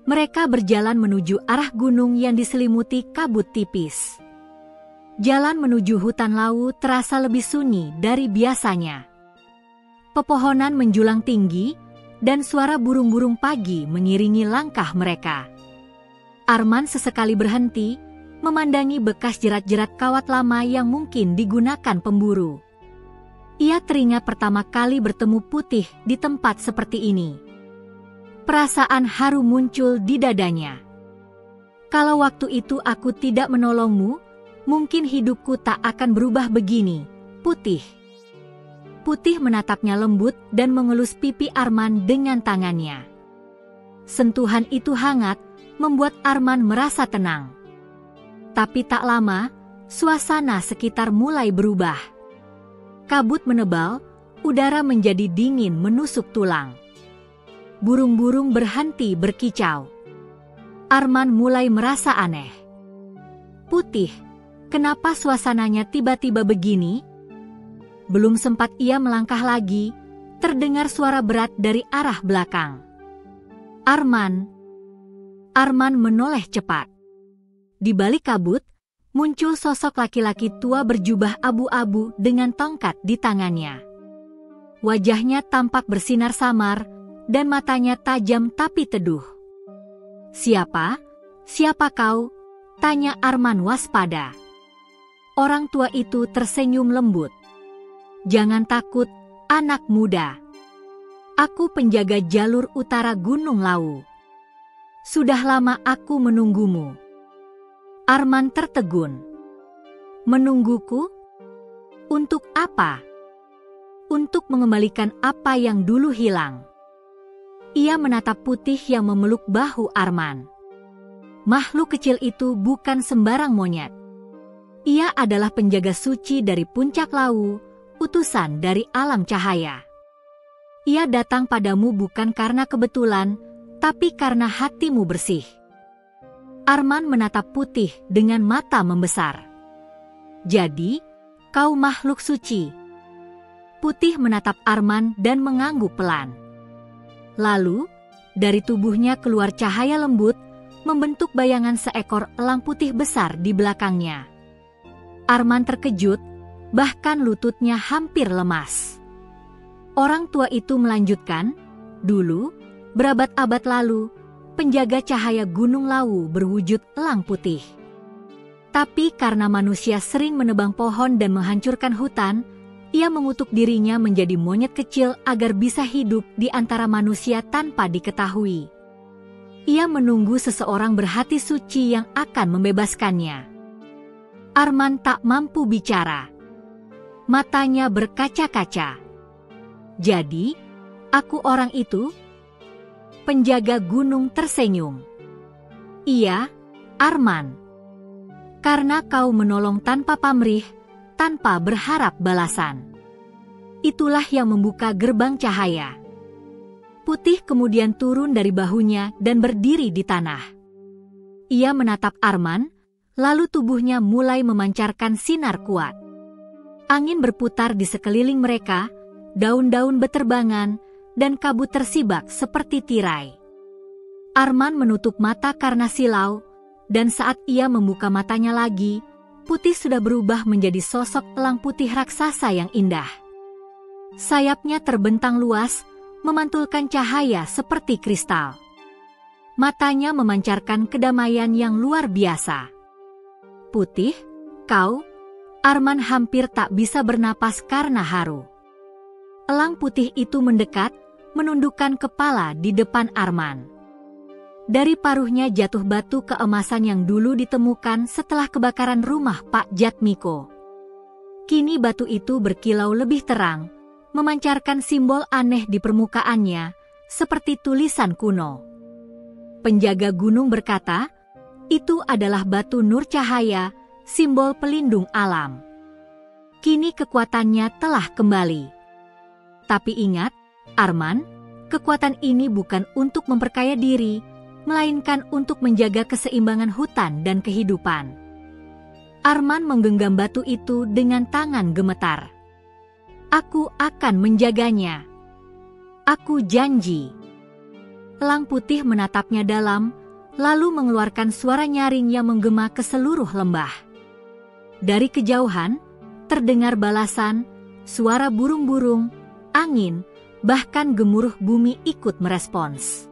Speaker 1: Mereka berjalan menuju arah gunung yang diselimuti kabut tipis. Jalan menuju hutan Lawu terasa lebih sunyi dari biasanya. Pepohonan menjulang tinggi, dan suara burung-burung pagi mengiringi langkah mereka. Arman sesekali berhenti, memandangi bekas jerat-jerat kawat lama yang mungkin digunakan pemburu. Ia teringat pertama kali bertemu Putih di tempat seperti ini. Perasaan haru muncul di dadanya. Kalau waktu itu aku tidak menolongmu, mungkin hidupku tak akan berubah begini, Putih. Putih menatapnya lembut dan mengelus pipi Arman dengan tangannya. Sentuhan itu hangat, membuat Arman merasa tenang. Tapi tak lama, suasana sekitar mulai berubah. Kabut menebal, udara menjadi dingin menusuk tulang. Burung-burung berhenti berkicau. Arman mulai merasa aneh. Putih, kenapa suasananya tiba-tiba begini? Belum sempat ia melangkah lagi, terdengar suara berat dari arah belakang. Arman. Arman menoleh cepat. Di balik kabut, muncul sosok laki-laki tua berjubah abu-abu dengan tongkat di tangannya. Wajahnya tampak bersinar samar, dan matanya tajam tapi teduh. Siapa? Siapa kau? Tanya Arman waspada. Orang tua itu tersenyum lembut. Jangan takut, anak muda. Aku penjaga jalur utara Gunung Lawu. Sudah lama aku menunggumu. Arman tertegun. Menungguku? Untuk apa? Untuk mengembalikan apa yang dulu hilang. Ia menatap Putih yang memeluk bahu Arman. Makhluk kecil itu bukan sembarang monyet. Ia adalah penjaga suci dari puncak Lawu, utusan dari alam cahaya. Ia datang padamu bukan karena kebetulan, tapi karena hatimu bersih. Arman menatap Putih dengan mata membesar. Jadi, kau makhluk suci. Putih menatap Arman dan mengangguk pelan. Lalu, dari tubuhnya keluar cahaya lembut, membentuk bayangan seekor elang putih besar di belakangnya. Arman terkejut, bahkan lututnya hampir lemas. Orang tua itu melanjutkan, dulu, berabad-abad lalu, penjaga cahaya Gunung Lawu berwujud elang putih. Tapi karena manusia sering menebang pohon dan menghancurkan hutan, ia mengutuk dirinya menjadi monyet kecil agar bisa hidup di antara manusia tanpa diketahui. Ia menunggu seseorang berhati suci yang akan membebaskannya. Arman tak mampu bicara. Matanya berkaca-kaca. Jadi, aku orang itu? Penjaga gunung tersenyum. Iya, Arman. Karena kau menolong tanpa pamrih, tanpa berharap balasan. Itulah yang membuka gerbang cahaya. Putih kemudian turun dari bahunya dan berdiri di tanah. Ia menatap Arman, lalu tubuhnya mulai memancarkan sinar kuat. Angin berputar di sekeliling mereka, daun-daun beterbangan, dan kabut tersibak seperti tirai. Arman menutup mata karena silau, dan saat ia membuka matanya lagi, Putih sudah berubah menjadi sosok elang putih raksasa yang indah. Sayapnya terbentang luas, memantulkan cahaya seperti kristal. Matanya memancarkan kedamaian yang luar biasa. Putih, kau? Arman hampir tak bisa bernapas karena haru. Elang putih itu mendekat, menundukkan kepala di depan Arman. Dari paruhnya jatuh batu keemasan yang dulu ditemukan setelah kebakaran rumah Pak Jatmiko. Kini batu itu berkilau lebih terang, memancarkan simbol aneh di permukaannya, seperti tulisan kuno. Penjaga gunung berkata, itu adalah batu nur cahaya, simbol pelindung alam. Kini kekuatannya telah kembali. Tapi ingat, Arman, kekuatan ini bukan untuk memperkaya diri, melainkan untuk menjaga keseimbangan hutan dan kehidupan. Arman menggenggam batu itu dengan tangan gemetar. Aku akan menjaganya. Aku janji. Elang putih menatapnya dalam, lalu mengeluarkan suara nyaring yang menggema ke seluruh lembah. Dari kejauhan, terdengar balasan, suara burung-burung, angin, bahkan gemuruh bumi ikut merespons.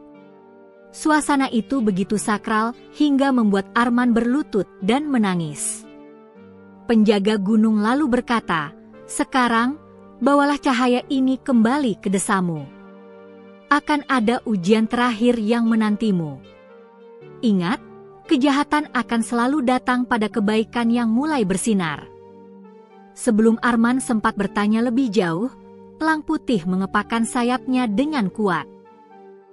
Speaker 1: Suasana itu begitu sakral hingga membuat Arman berlutut dan menangis. Penjaga gunung lalu berkata, sekarang, bawalah cahaya ini kembali ke desamu. Akan ada ujian terakhir yang menantimu. Ingat, kejahatan akan selalu datang pada kebaikan yang mulai bersinar. Sebelum Arman sempat bertanya lebih jauh, elang putih mengepakkan sayapnya dengan kuat.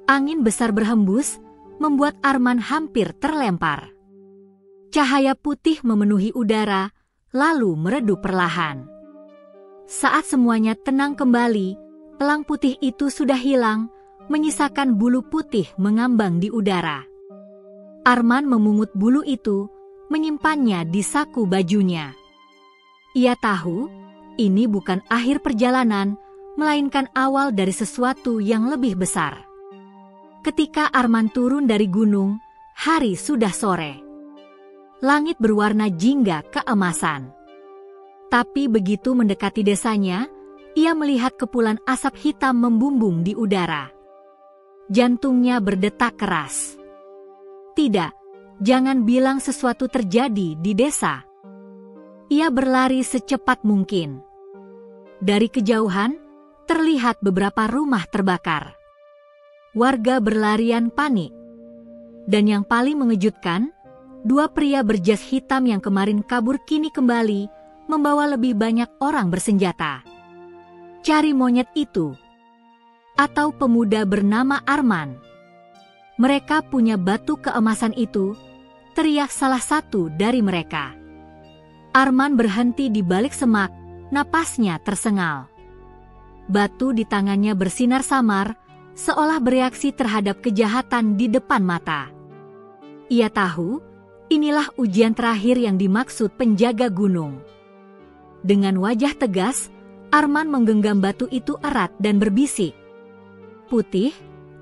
Speaker 1: Angin besar berhembus, membuat Arman hampir terlempar. Cahaya putih memenuhi udara, lalu meredup perlahan. Saat semuanya tenang kembali, elang putih itu sudah hilang, menyisakan bulu putih mengambang di udara. Arman memungut bulu itu, menyimpannya di saku bajunya. Ia tahu, ini bukan akhir perjalanan, melainkan awal dari sesuatu yang lebih besar. Ketika Arman turun dari gunung, hari sudah sore. Langit berwarna jingga keemasan. Tapi begitu mendekati desanya, ia melihat kepulan asap hitam membumbung di udara. Jantungnya berdetak keras. Tidak, jangan bilang sesuatu terjadi di desa. Ia berlari secepat mungkin. Dari kejauhan, terlihat beberapa rumah terbakar. Warga berlarian panik. Dan yang paling mengejutkan, dua pria berjas hitam yang kemarin kabur kini kembali, membawa lebih banyak orang bersenjata. Cari monyet itu. Atau pemuda bernama Arman. Mereka punya batu keemasan itu, teriak salah satu dari mereka. Arman berhenti di balik semak, napasnya tersengal. Batu di tangannya bersinar samar, seolah bereaksi terhadap kejahatan di depan mata. Ia tahu, inilah ujian terakhir yang dimaksud penjaga gunung. Dengan wajah tegas, Arman menggenggam batu itu erat dan berbisik. Putih,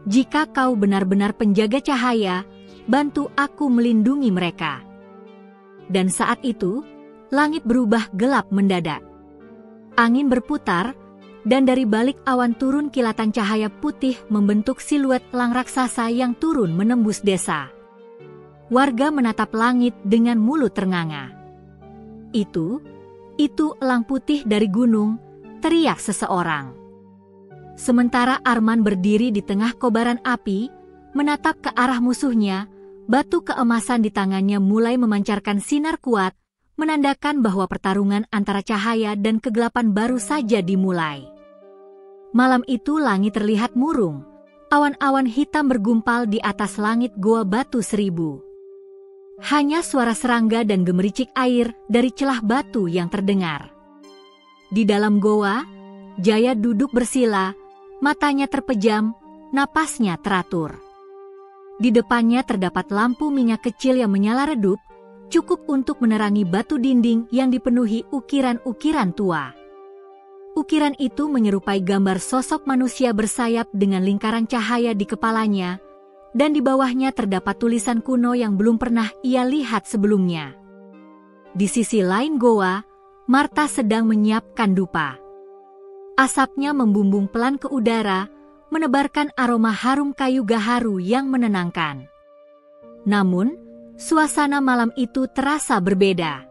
Speaker 1: jika kau benar-benar penjaga cahaya, bantu aku melindungi mereka. Dan saat itu, langit berubah gelap mendadak. Angin berputar, dan dari balik awan turun kilatan cahaya putih membentuk siluet elang raksasa yang turun menembus desa. Warga menatap langit dengan mulut ternganga. Itu elang putih dari gunung, teriak seseorang. Sementara Arman berdiri di tengah kobaran api, menatap ke arah musuhnya, batu keemasan di tangannya mulai memancarkan sinar kuat, menandakan bahwa pertarungan antara cahaya dan kegelapan baru saja dimulai. Malam itu langit terlihat murung, awan-awan hitam bergumpal di atas langit Goa Batu Seribu. Hanya suara serangga dan gemericik air dari celah batu yang terdengar. Di dalam goa, Jaya duduk bersila, matanya terpejam, napasnya teratur. Di depannya terdapat lampu minyak kecil yang menyala redup, cukup untuk menerangi batu dinding yang dipenuhi ukiran-ukiran tua. Ukiran itu menyerupai gambar sosok manusia bersayap dengan lingkaran cahaya di kepalanya, dan di bawahnya terdapat tulisan kuno yang belum pernah ia lihat sebelumnya. Di sisi lain goa, Marta sedang menyiapkan dupa. Asapnya membumbung pelan ke udara, menebarkan aroma harum kayu gaharu yang menenangkan. Namun, Suasana malam itu terasa berbeda.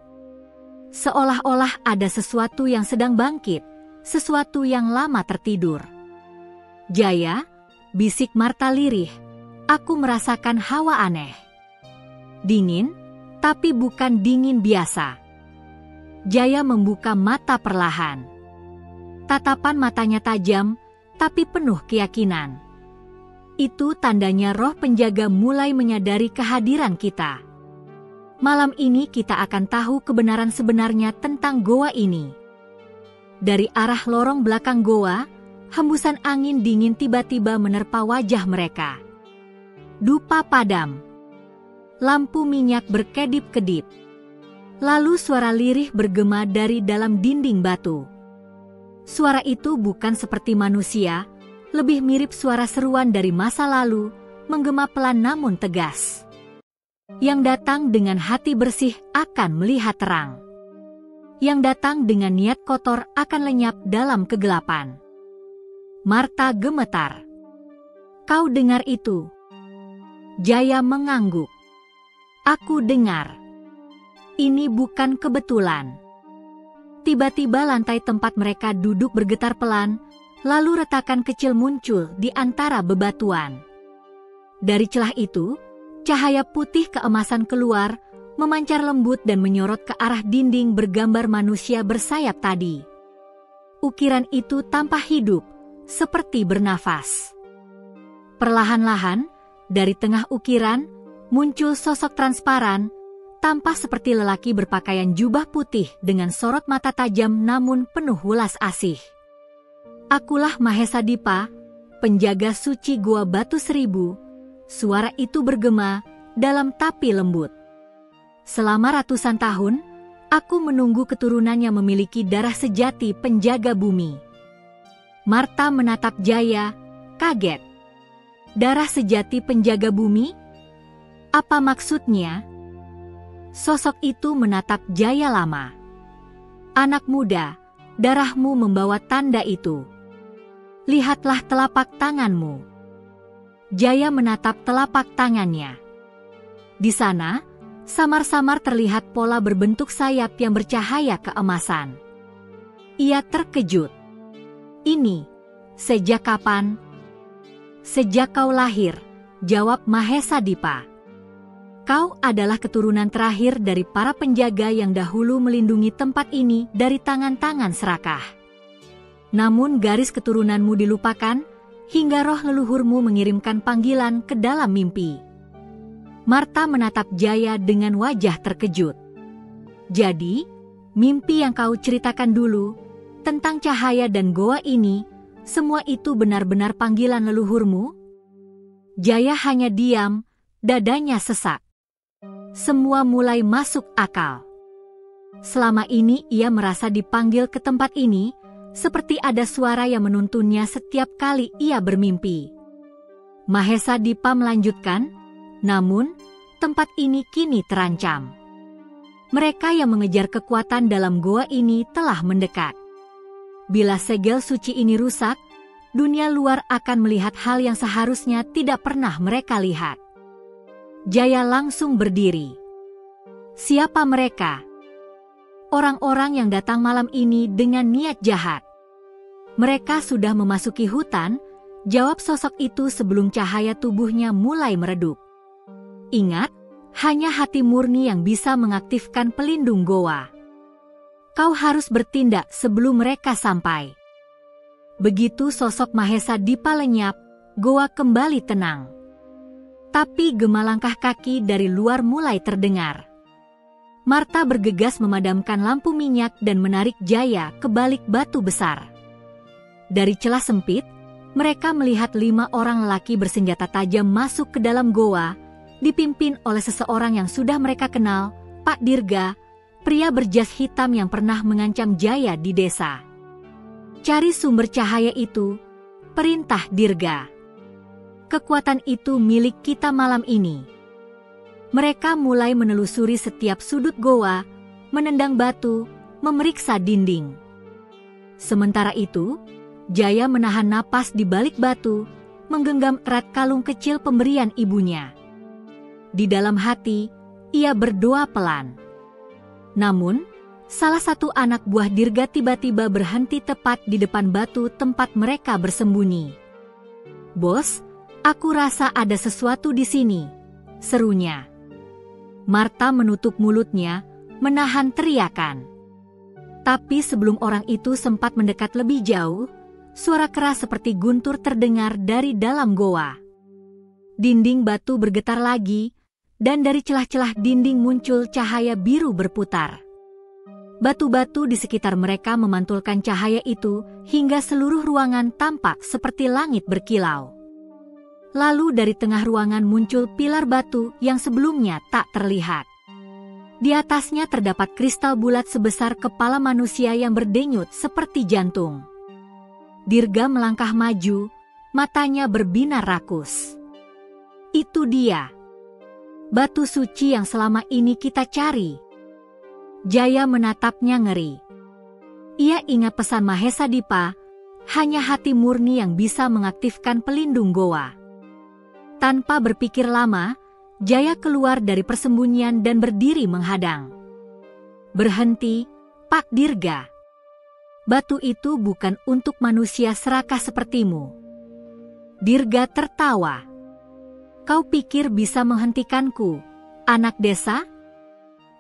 Speaker 1: Seolah-olah ada sesuatu yang sedang bangkit, sesuatu yang lama tertidur. "Jaya," bisik Marta lirih, "aku merasakan hawa aneh. Dingin, tapi bukan dingin biasa." Jaya membuka mata perlahan. Tatapan matanya tajam, tapi penuh keyakinan. Itu tandanya roh penjaga mulai menyadari kehadiran kita. Malam ini kita akan tahu kebenaran sebenarnya tentang goa ini. Dari arah lorong belakang goa, hembusan angin dingin tiba-tiba menerpa wajah mereka. Dupa padam. Lampu minyak berkedip-kedip. Lalu suara lirih bergema dari dalam dinding batu. Suara itu bukan seperti manusia, lebih mirip suara seruan dari masa lalu, menggema pelan namun tegas. Yang datang dengan hati bersih akan melihat terang. Yang datang dengan niat kotor akan lenyap dalam kegelapan. Marta gemetar. "Kau dengar itu?" Jaya mengangguk. "Aku dengar. Ini bukan kebetulan." Tiba-tiba lantai tempat mereka duduk bergetar pelan, lalu retakan kecil muncul di antara bebatuan. Dari celah itu, cahaya putih keemasan keluar, memancar lembut dan menyorot ke arah dinding bergambar manusia bersayap tadi. Ukiran itu tampak hidup, seperti bernafas. Perlahan-lahan, dari tengah ukiran, muncul sosok transparan, tampak seperti lelaki berpakaian jubah putih dengan sorot mata tajam namun penuh welas asih. "Akulah Mahesa Dipa, penjaga suci Gua Batu Seribu," suara itu bergema dalam tapi lembut. "Selama ratusan tahun, aku menunggu keturunan yang memiliki darah sejati penjaga bumi." Marta menatap Jaya, kaget. "Darah sejati penjaga bumi? Apa maksudnya?" Sosok itu menatap Jaya lama. "Anak muda, darahmu membawa tanda itu. Lihatlah telapak tanganmu." Jaya menatap telapak tangannya. Di sana, samar-samar terlihat pola berbentuk sayap yang bercahaya keemasan. Ia terkejut. "Ini, sejak kapan?" "Sejak kau lahir," jawab Mahesa Dipa. "Kau adalah keturunan terakhir dari para penjaga yang dahulu melindungi tempat ini dari tangan-tangan serakah. Namun garis keturunanmu dilupakan, hingga roh leluhurmu mengirimkan panggilan ke dalam mimpi." Marta menatap Jaya dengan wajah terkejut. "Jadi, mimpi yang kau ceritakan dulu, tentang cahaya dan goa ini, semua itu benar-benar panggilan leluhurmu?" Jaya hanya diam, dadanya sesak. Semua mulai masuk akal. Selama ini ia merasa dipanggil ke tempat ini, seperti ada suara yang menuntunnya setiap kali ia bermimpi. Mahesa Dipa melanjutkan, "Namun, tempat ini kini terancam. Mereka yang mengejar kekuatan dalam goa ini telah mendekat. Bila segel suci ini rusak, dunia luar akan melihat hal yang seharusnya tidak pernah mereka lihat." Jaya langsung berdiri. "Siapa mereka?" "Orang-orang yang datang malam ini dengan niat jahat. Mereka sudah memasuki hutan," jawab sosok itu sebelum cahaya tubuhnya mulai meredup. "Ingat, hanya hati murni yang bisa mengaktifkan pelindung goa. Kau harus bertindak sebelum mereka sampai." Begitu sosok Mahesa Dipa lenyap, goa kembali tenang. Tapi gema langkah kaki dari luar mulai terdengar. Marta bergegas memadamkan lampu minyak dan menarik Jaya ke balik batu besar. Dari celah sempit, mereka melihat 5 orang lelaki bersenjata tajam masuk ke dalam goa, dipimpin oleh seseorang yang sudah mereka kenal, Pak Dirga, pria berjas hitam yang pernah mengancam Jaya di desa. "Cari sumber cahaya itu," perintah Dirga. "Kekuatan itu milik kita malam ini." Mereka mulai menelusuri setiap sudut goa, menendang batu, memeriksa dinding. Sementara itu, Jaya menahan napas di balik batu, menggenggam erat kalung kecil pemberian ibunya. Di dalam hati, Ia berdoa pelan. Namun, salah satu anak buah Dirga tiba-tiba berhenti tepat di depan batu tempat mereka bersembunyi. "Bos, aku rasa ada sesuatu di sini," serunya. Marta menutup mulutnya, menahan teriakan. Tapi sebelum orang itu sempat mendekat lebih jauh, suara keras seperti guntur terdengar dari dalam goa. Dinding batu bergetar lagi, dan dari celah-celah dinding muncul cahaya biru berputar. Batu-batu di sekitar mereka memantulkan cahaya itu hingga seluruh ruangan tampak seperti langit berkilau. Lalu dari tengah ruangan muncul pilar batu yang sebelumnya tak terlihat. Di atasnya terdapat kristal bulat sebesar kepala manusia yang berdenyut seperti jantung. Dirga melangkah maju, matanya berbinar rakus. "Itu dia, batu suci yang selama ini kita cari." Jaya menatapnya ngeri. Ia ingat pesan Mahesa Dipa, hanya hati murni yang bisa mengaktifkan pelindung goa. Tanpa berpikir lama, Jaya keluar dari persembunyian dan berdiri menghadang. "Berhenti, Pak Dirga. Batu itu bukan untuk manusia serakah sepertimu." Dirga tertawa. "Kau pikir bisa menghentikanku, anak desa?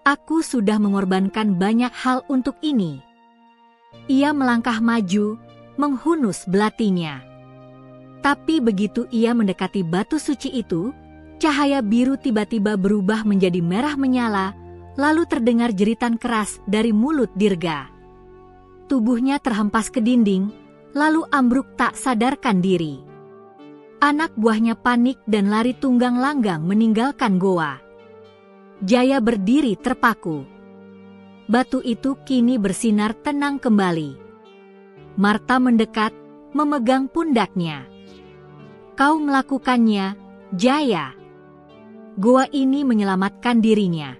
Speaker 1: Aku sudah mengorbankan banyak hal untuk ini." Ia melangkah maju, menghunus belatinya. Tapi begitu ia mendekati batu suci itu, cahaya biru tiba-tiba berubah menjadi merah menyala, lalu terdengar jeritan keras dari mulut Dirga. Tubuhnya terhempas ke dinding, lalu ambruk tak sadarkan diri. Anak buahnya panik dan lari tunggang langgang meninggalkan goa. Jaya berdiri terpaku. Batu itu kini bersinar tenang kembali. Marta mendekat, memegang pundaknya. "Kau melakukannya, Jaya." Goa ini menyelamatkan dirinya.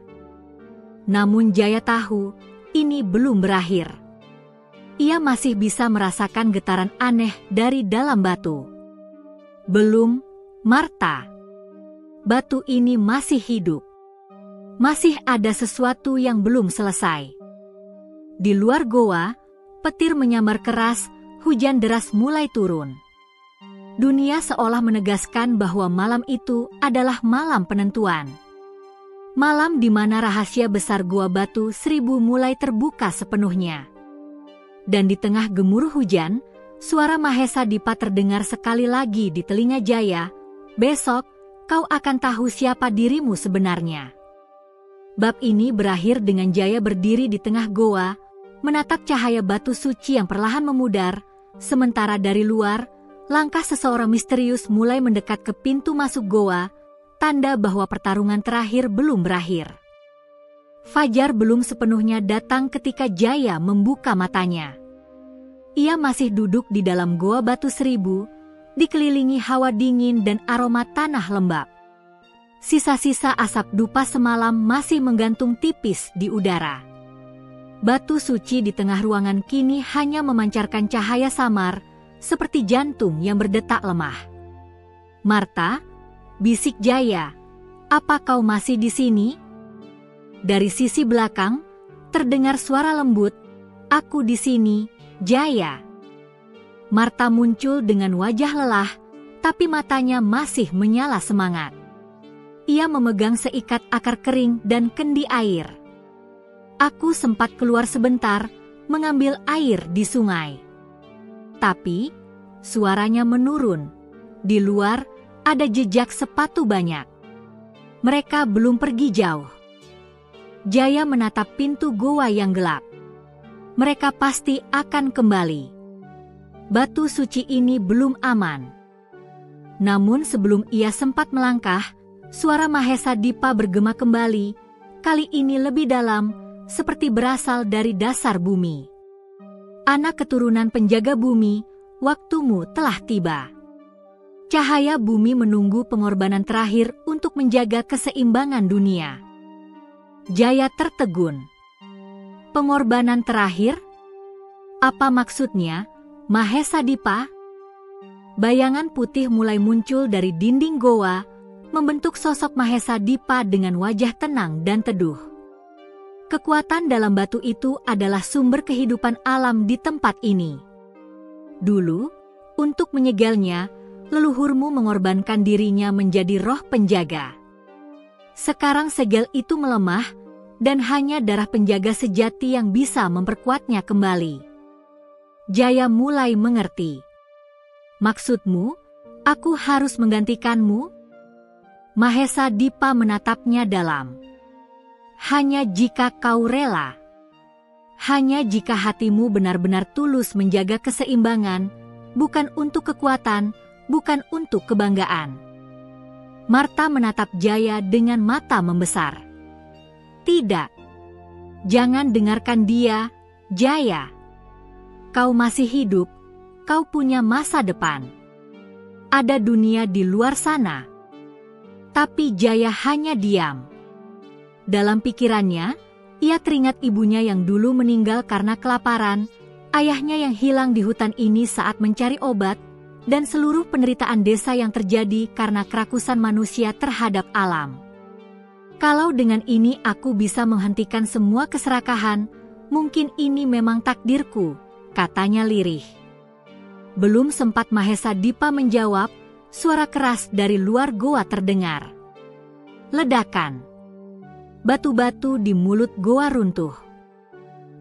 Speaker 1: Namun Jaya tahu, ini belum berakhir. Ia masih bisa merasakan getaran aneh dari dalam batu. "Belum, Marta. Batu ini masih hidup. Masih ada sesuatu yang belum selesai." Di luar goa, petir menyambar keras, hujan deras mulai turun. Dunia seolah menegaskan bahwa malam itu adalah malam penentuan. Malam di mana rahasia besar Gua Batu Seribu mulai terbuka sepenuhnya. Dan di tengah gemuruh hujan, suara Mahesa Dipa terdengar sekali lagi di telinga Jaya, "Besok, kau akan tahu siapa dirimu sebenarnya." Bab ini berakhir dengan Jaya berdiri di tengah goa, menatap cahaya batu suci yang perlahan memudar, sementara dari luar, langkah seseorang misterius mulai mendekat ke pintu masuk goa, tanda bahwa pertarungan terakhir belum berakhir. Fajar belum sepenuhnya datang ketika Jaya membuka matanya. Ia masih duduk di dalam Goa Batu Seribu, dikelilingi hawa dingin dan aroma tanah lembab. Sisa-sisa asap dupa semalam masih menggantung tipis di udara. Batu suci di tengah ruangan kini hanya memancarkan cahaya samar, seperti jantung yang berdetak lemah. "Marta," bisik Jaya, "apa kau masih di sini?" Dari sisi belakang, terdengar suara lembut, "Aku di sini, Jaya." Marta muncul dengan wajah lelah, tapi matanya masih menyala semangat. Ia memegang seikat akar kering dan kendi air. "Aku sempat keluar sebentar, mengambil air di sungai." Tapi, suaranya menurun. Di luar, ada jejak sepatu banyak. Mereka belum pergi jauh. Jaya menatap pintu goa yang gelap. Mereka pasti akan kembali. Batu suci ini belum aman. Namun sebelum ia sempat melangkah, suara Mahesa Dipa bergema kembali, kali ini lebih dalam, seperti berasal dari dasar bumi. "Anak keturunan penjaga bumi, waktumu telah tiba." Cahaya bumi menunggu pengorbanan terakhir untuk menjaga keseimbangan dunia. Jaya tertegun. Pengorbanan terakhir? Apa maksudnya, Mahesa Dipa? Bayangan putih mulai muncul dari dinding goa, membentuk sosok Mahesa Dipa dengan wajah tenang dan teduh. Kekuatan dalam batu itu adalah sumber kehidupan alam di tempat ini. Dulu, untuk menyegelnya, leluhurmu mengorbankan dirinya menjadi roh penjaga. Sekarang segel itu melemah, dan hanya darah penjaga sejati yang bisa memperkuatnya kembali. Jaya mulai mengerti. Maksudmu, aku harus menggantikanmu? Mahesa Dipa menatapnya dalam. Hanya jika kau rela. Hanya jika hatimu benar-benar tulus menjaga keseimbangan, bukan untuk kekuatan, bukan untuk kebanggaan. Marta menatap Jaya dengan mata membesar. Tidak. Jangan dengarkan dia, Jaya. Kau masih hidup, kau punya masa depan. Ada dunia di luar sana. Tapi Jaya hanya diam. Dalam pikirannya, ia teringat ibunya yang dulu meninggal karena kelaparan, ayahnya yang hilang di hutan ini saat mencari obat, dan seluruh penderitaan desa yang terjadi karena kerakusan manusia terhadap alam. Kalau dengan ini aku bisa menghentikan semua keserakahan, mungkin ini memang takdirku, katanya lirih. Belum sempat Mahesa Dipa menjawab, suara keras dari luar goa terdengar. Ledakan. Batu-batu di mulut goa runtuh.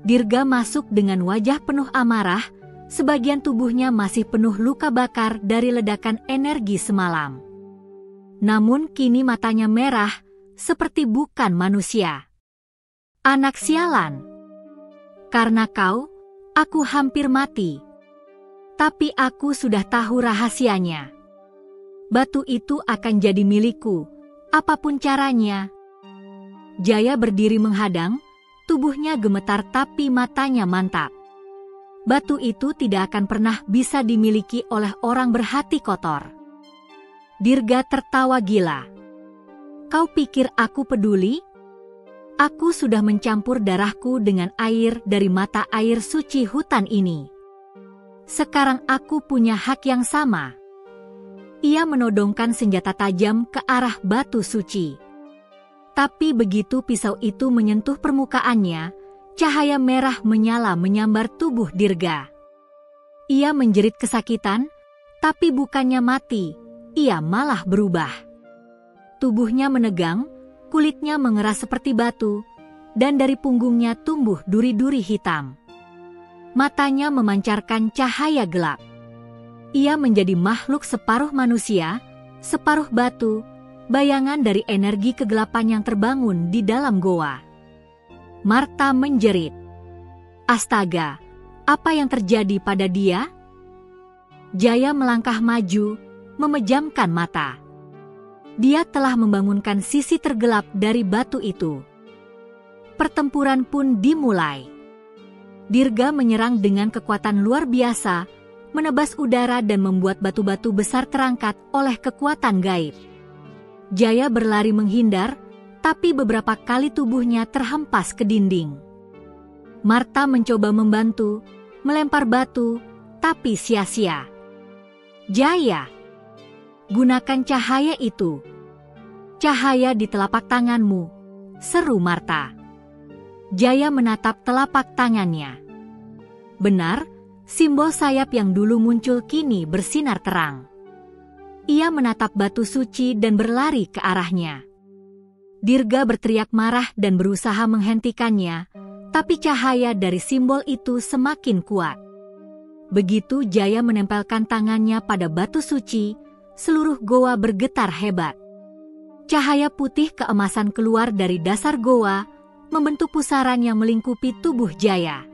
Speaker 1: Dirga masuk dengan wajah penuh amarah, sebagian tubuhnya masih penuh luka bakar dari ledakan energi semalam. Namun kini matanya merah, seperti bukan manusia. Anak sialan. Karena kau, aku hampir mati. Tapi aku sudah tahu rahasianya. Batu itu akan jadi milikku, apapun caranya. Jaya berdiri menghadang, tubuhnya gemetar tapi matanya mantap. Batu itu tidak akan pernah bisa dimiliki oleh orang berhati kotor. Dirga tertawa gila. Kau pikir aku peduli? Aku sudah mencampur darahku dengan air dari mata air suci hutan ini. Sekarang aku punya hak yang sama. Ia menodongkan senjata tajam ke arah batu suci. Tapi begitu pisau itu menyentuh permukaannya, cahaya merah menyala menyambar tubuh Dirga. Ia menjerit kesakitan, tapi bukannya mati, ia malah berubah. Tubuhnya menegang, kulitnya mengeras seperti batu, dan dari punggungnya tumbuh duri-duri hitam. Matanya memancarkan cahaya gelap. Ia menjadi makhluk separuh manusia, separuh batu, bayangan dari energi kegelapan yang terbangun di dalam goa. Marta menjerit. Astaga, apa yang terjadi pada dia? Jaya melangkah maju, memejamkan mata. Dia telah membangunkan sisi tergelap dari batu itu. Pertempuran pun dimulai. Dirga menyerang dengan kekuatan luar biasa, menebas udara dan membuat batu-batu besar terangkat oleh kekuatan gaib. Jaya berlari menghindar, tapi beberapa kali tubuhnya terhempas ke dinding. Marta mencoba membantu, melempar batu, tapi sia-sia. Jaya! Gunakan cahaya itu. Cahaya di telapak tanganmu, seru Marta. Jaya menatap telapak tangannya. Benar, simbol sayap yang dulu muncul kini bersinar terang. Ia menatap batu suci dan berlari ke arahnya. Dirga berteriak marah dan berusaha menghentikannya, tapi cahaya dari simbol itu semakin kuat. Begitu Jaya menempelkan tangannya pada batu suci, seluruh goa bergetar hebat. Cahaya putih keemasan keluar dari dasar goa, membentuk pusaran yang melingkupi tubuh Jaya.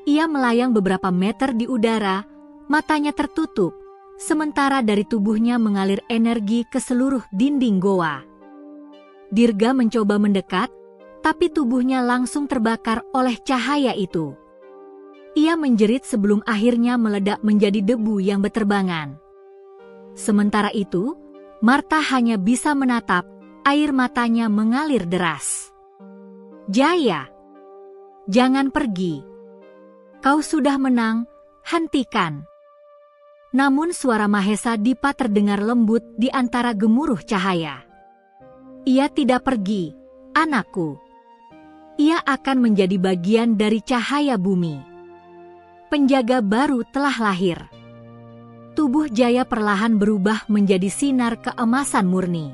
Speaker 1: Ia melayang beberapa meter di udara, matanya tertutup, sementara dari tubuhnya mengalir energi ke seluruh dinding goa. Dirga mencoba mendekat, tapi tubuhnya langsung terbakar oleh cahaya itu. Ia menjerit sebelum akhirnya meledak menjadi debu yang beterbangan. Sementara itu, Marta hanya bisa menatap, air matanya mengalir deras. Jaya! Jangan pergi. Kau sudah menang, hentikan. Namun suara Mahesa Dipa terdengar lembut di antara gemuruh cahaya. Ia tidak pergi, anakku. Ia akan menjadi bagian dari cahaya bumi. Penjaga baru telah lahir. Tubuh Jaya perlahan berubah menjadi sinar keemasan murni.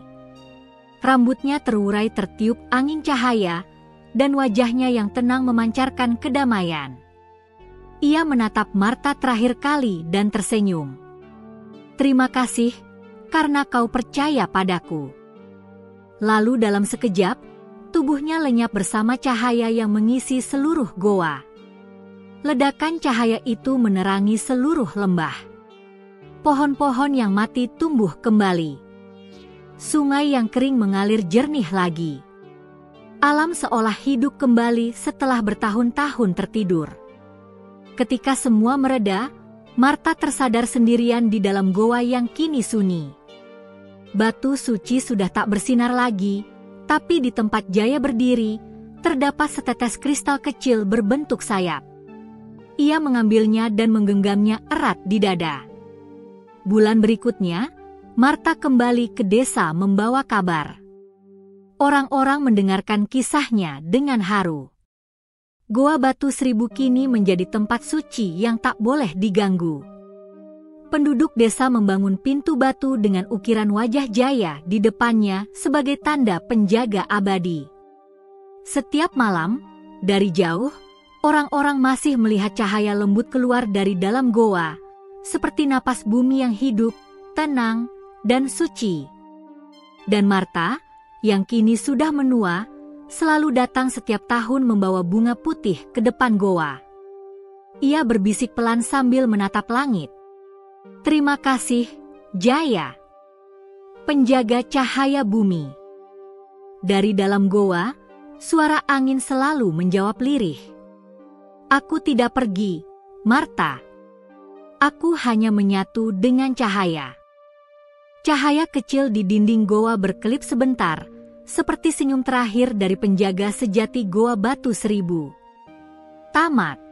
Speaker 1: Rambutnya terurai tertiup angin cahaya, dan wajahnya yang tenang memancarkan kedamaian. Ia menatap Marta terakhir kali dan tersenyum. Terima kasih, karena kau percaya padaku. Lalu dalam sekejap, tubuhnya lenyap bersama cahaya yang mengisi seluruh goa. Ledakan cahaya itu menerangi seluruh lembah. Pohon-pohon yang mati tumbuh kembali. Sungai yang kering mengalir jernih lagi. Alam seolah hidup kembali setelah bertahun-tahun tertidur. Ketika semua mereda, Marta tersadar sendirian di dalam goa yang kini sunyi. Batu suci sudah tak bersinar lagi, tapi di tempat Jaya berdiri, terdapat setetes kristal kecil berbentuk sayap. Ia mengambilnya dan menggenggamnya erat di dada. Bulan berikutnya, Marta kembali ke desa membawa kabar. Orang-orang mendengarkan kisahnya dengan haru. Goa Batu Seribu kini menjadi tempat suci yang tak boleh diganggu. Penduduk desa membangun pintu batu dengan ukiran wajah Jaya di depannya sebagai tanda penjaga abadi. Setiap malam, dari jauh, orang-orang masih melihat cahaya lembut keluar dari dalam goa, seperti napas bumi yang hidup, tenang, dan suci. Dan Marta, yang kini sudah menua, selalu datang setiap tahun membawa bunga putih ke depan goa. Ia berbisik pelan sambil menatap langit. Terima kasih, Jaya, penjaga cahaya bumi. Dari dalam goa, suara angin selalu menjawab lirih. Aku tidak pergi, Marta. Aku hanya menyatu dengan cahaya. Cahaya kecil di dinding goa berkelip sebentar, seperti senyum terakhir dari penjaga sejati Goa Batu Seribu. Tamat.